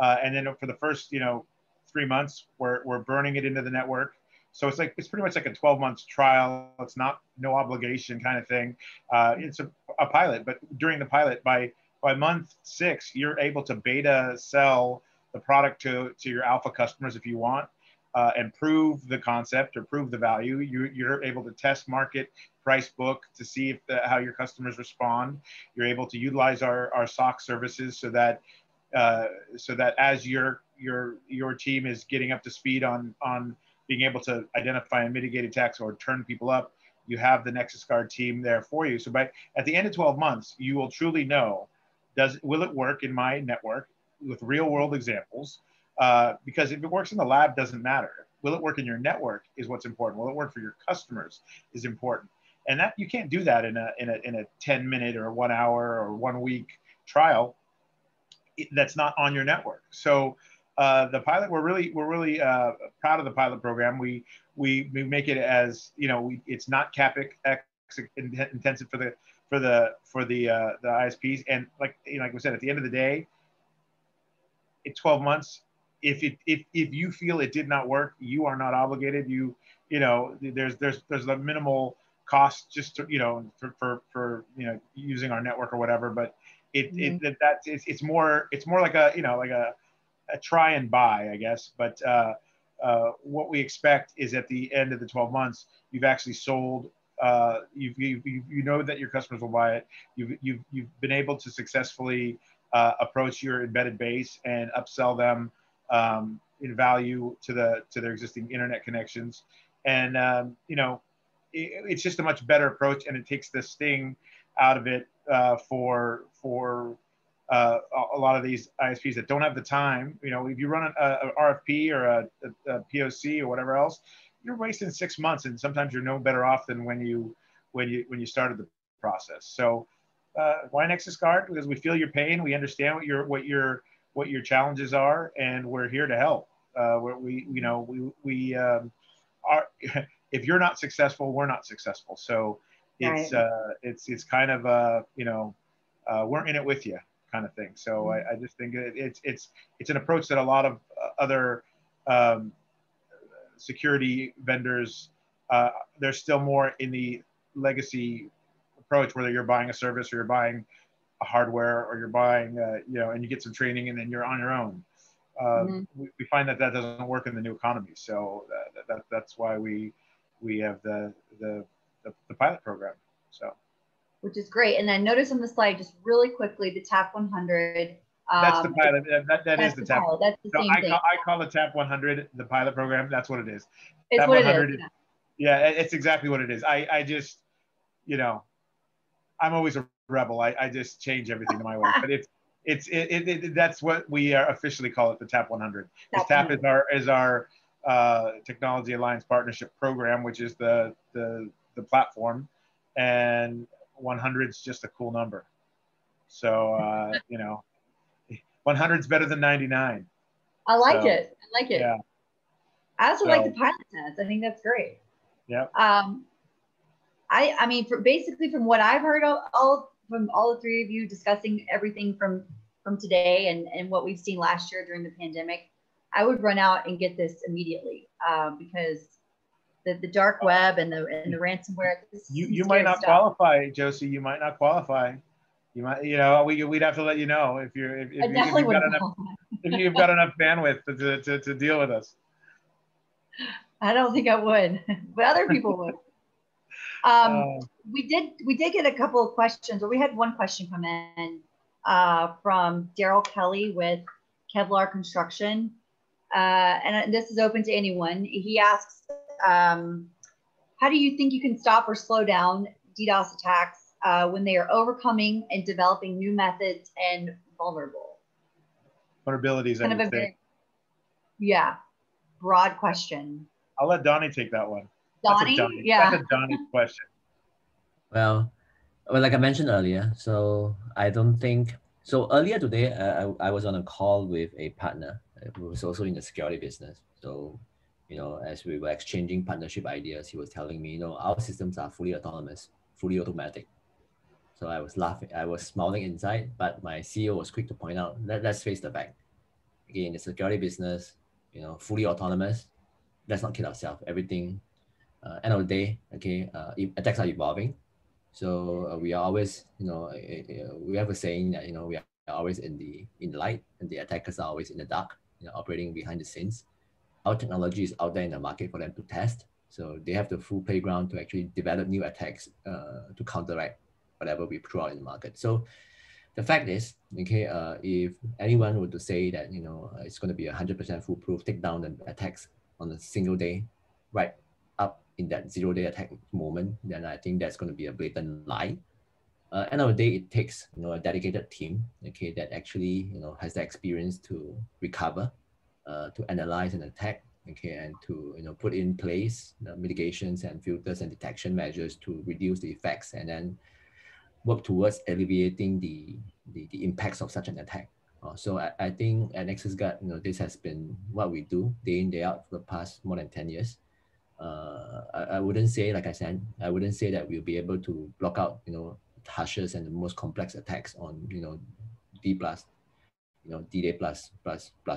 and then for the first 3 months, we're burning it into the network. So it's pretty much like a 12-month trial. It's no obligation kind of thing. It's a pilot, but during the pilot, by month 6, you're able to beta sell the product to your alpha customers if you want, and prove the concept or prove the value. You're able to test market, price book to see how your customers respond. You're able to utilize our SOC services so that as your team is getting up to speed on being able to identify and mitigate attacks or turn people up, you have the Nexusguard team there for you. So at the end of 12 months, you will truly know, will it work in my network with real world examples? Because if it works in the lab, doesn't matter. Will it work in your network is what's important. Will it work for your customers is important. And that you can't do that in a 10-minute or 1 hour or 1 week trial that's not on your network. So the pilot, we're really proud of the pilot program. We make it as it's not CapEx intensive for the ISPs, and like we said, at the end of the day, in 12 months, if you feel it did not work, you are not obligated. There's a minimal cost just to, for using our network or whatever, but it's more like a try and buy, I guess. But what we expect is at the end of the 12 months, you've actually sold. You know that your customers will buy it. You've been able to successfully approach your embedded base and upsell them in value to their existing internet connections, and it's just a much better approach, and it takes the sting out of it for a lot of these ISPs that don't have the time. If you run an RFP or a POC or whatever else, you're wasting 6 months, and sometimes you're no better off than when you when you started the process. So why Nexusguard? Because we feel your pain, we understand what your challenges are, and we're here to help. We are. If you're not successful, we're not successful. So it's it's kind of we're in it with you kind of thing. So I just think it's an approach that a lot of other security vendors, they're still more in the legacy approach, whether you're buying a service or you're buying a hardware or you're buying and you get some training and then you're on your own. We find that doesn't work in the new economy. So that's why we have the pilot program. So, which is great. And I noticed on the slide, just really quickly, the TAP 100. That's the pilot. That is the TAP. That's the same thing. I call it TAP 100 the pilot program. That's what it is. It's TAP what 100. it is. Yeah, it's exactly what it is. I just, I'm always a rebel. I just change everything to my way. But that's what we officially call it, the TAP 100. TAP is our Technology Alliance Partnership Program, which is the platform, and 100 is just a cool number. So 100 is better than 99. I like it. Yeah. I also like the pilot test. I think that's great. Yeah. I mean, basically from what I've heard from all the three of you discussing everything from today and what we've seen last year during the pandemic, I would run out and get this immediately because the dark web and the ransomware. You might not qualify, Josie. You might not qualify. You might, we'd have to let you know if you've got enough bandwidth to deal with us. I don't think I would, but other people would. We did get a couple of questions, or we had one question come in from Daryl Kelly with Kevlar Construction, and this is open to anyone. He asks, how do you think you can stop or slow down DDoS attacks when they are overcoming and developing new methods and vulnerable? Vulnerabilities, kind of a very, broad question. I'll let Donnie take that one. Donnie? That's a Donnie question. Well, like I mentioned earlier, so I don't think, so earlier today, I was on a call with a partner who was also in the security business. So, as we were exchanging partnership ideas, he was telling me, our systems are fully autonomous, fully automatic. So I was laughing, I was smiling inside, but my CEO was quick to point out, let's face the fact. Again, the security business, fully autonomous, let's not kid ourselves. Everything, end of the day, attacks are evolving. So we are always, we have a saying that, we are always in the light and the attackers are always in the dark, operating behind the scenes. Our technology is out there in the market for them to test. So they have the full playground to actually develop new attacks to counteract whatever we throw out in the market. So the fact is, if anyone were to say that, it's going to be 100% foolproof, take down the attacks on a single day, right up in that 0-day attack moment, then I think that's going to be a blatant lie. End of the day, it takes a dedicated team, that actually has the experience to recover, to analyze an attack, and to put in place the mitigations and filters and detection measures to reduce the effects, and then work towards alleviating the impacts of such an attack. So I think at Nexusguard, this has been what we do day in, day out for the past more than 10 years. I wouldn't say, like I said, I wouldn't say that we'll be able to block out, harshest and the most complex attacks on, D+, D-Day plus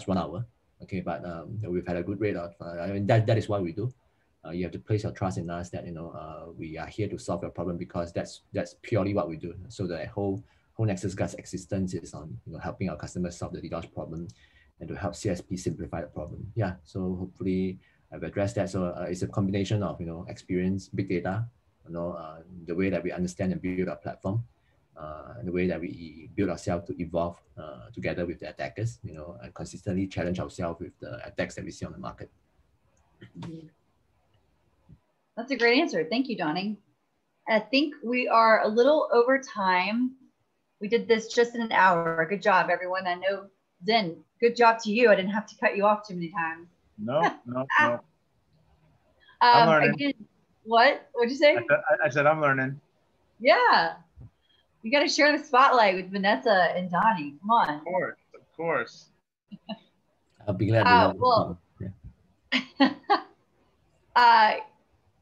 1 hour. But we've had a good rate of, that is what we do. You have to place your trust in us that, we are here to solve your problem because that's purely what we do. So the whole Nexusguard's existence is on, helping our customers solve the DDoS problem and to help CSP simplify the problem. Yeah, so hopefully I've addressed that. So it's a combination of, experience, big data, the way that we understand and build our platform, the way that we build ourselves to evolve together with the attackers, and consistently challenge ourselves with the attacks that we see on the market. That's a great answer. Thank you, Donnie. I think we are a little over time. We did this just in an hour. Good job, everyone. I know, Zen, good job to you. I didn't have to cut you off too many times. No. Again, What? What'd you say? I said I'm learning. Yeah. You got to share the spotlight with Vanessa and Donnie. Come on. Of course. Of course. I'll be glad to well,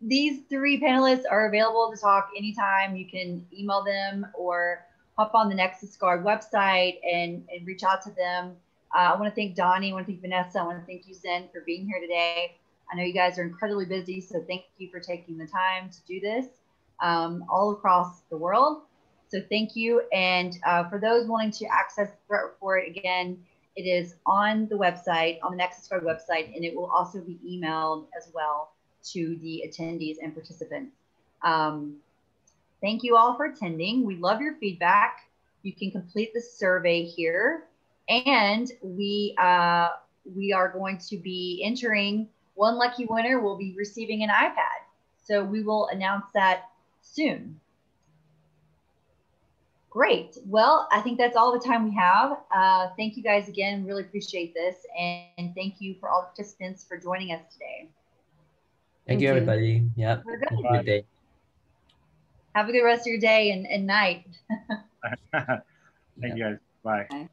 these three panelists are available to talk anytime. You can email them or hop on the Nexusguard website and reach out to them. I want to thank Donnie. I want to thank Vanessa. I want to thank you, Zen, for being here today. I know you guys are incredibly busy, so thank you for taking the time to do this all across the world. So thank you. And for those wanting to access the threat report, again, it is on the website, on the Nexusguard website, and it will also be emailed as well to the attendees and participants. Thank you all for attending. We love your feedback. You can complete the survey here, and we are going to be entering one lucky winner will be receiving an iPad. So we will announce that soon. Great. Well, I think that's all the time we have. Thank you guys again. Really appreciate this. And thank you for all the participants for joining us today. Thank you, everybody. Yeah. We're good. Have a good day. Have a good rest of your day and night. Thank you guys. Bye. Bye.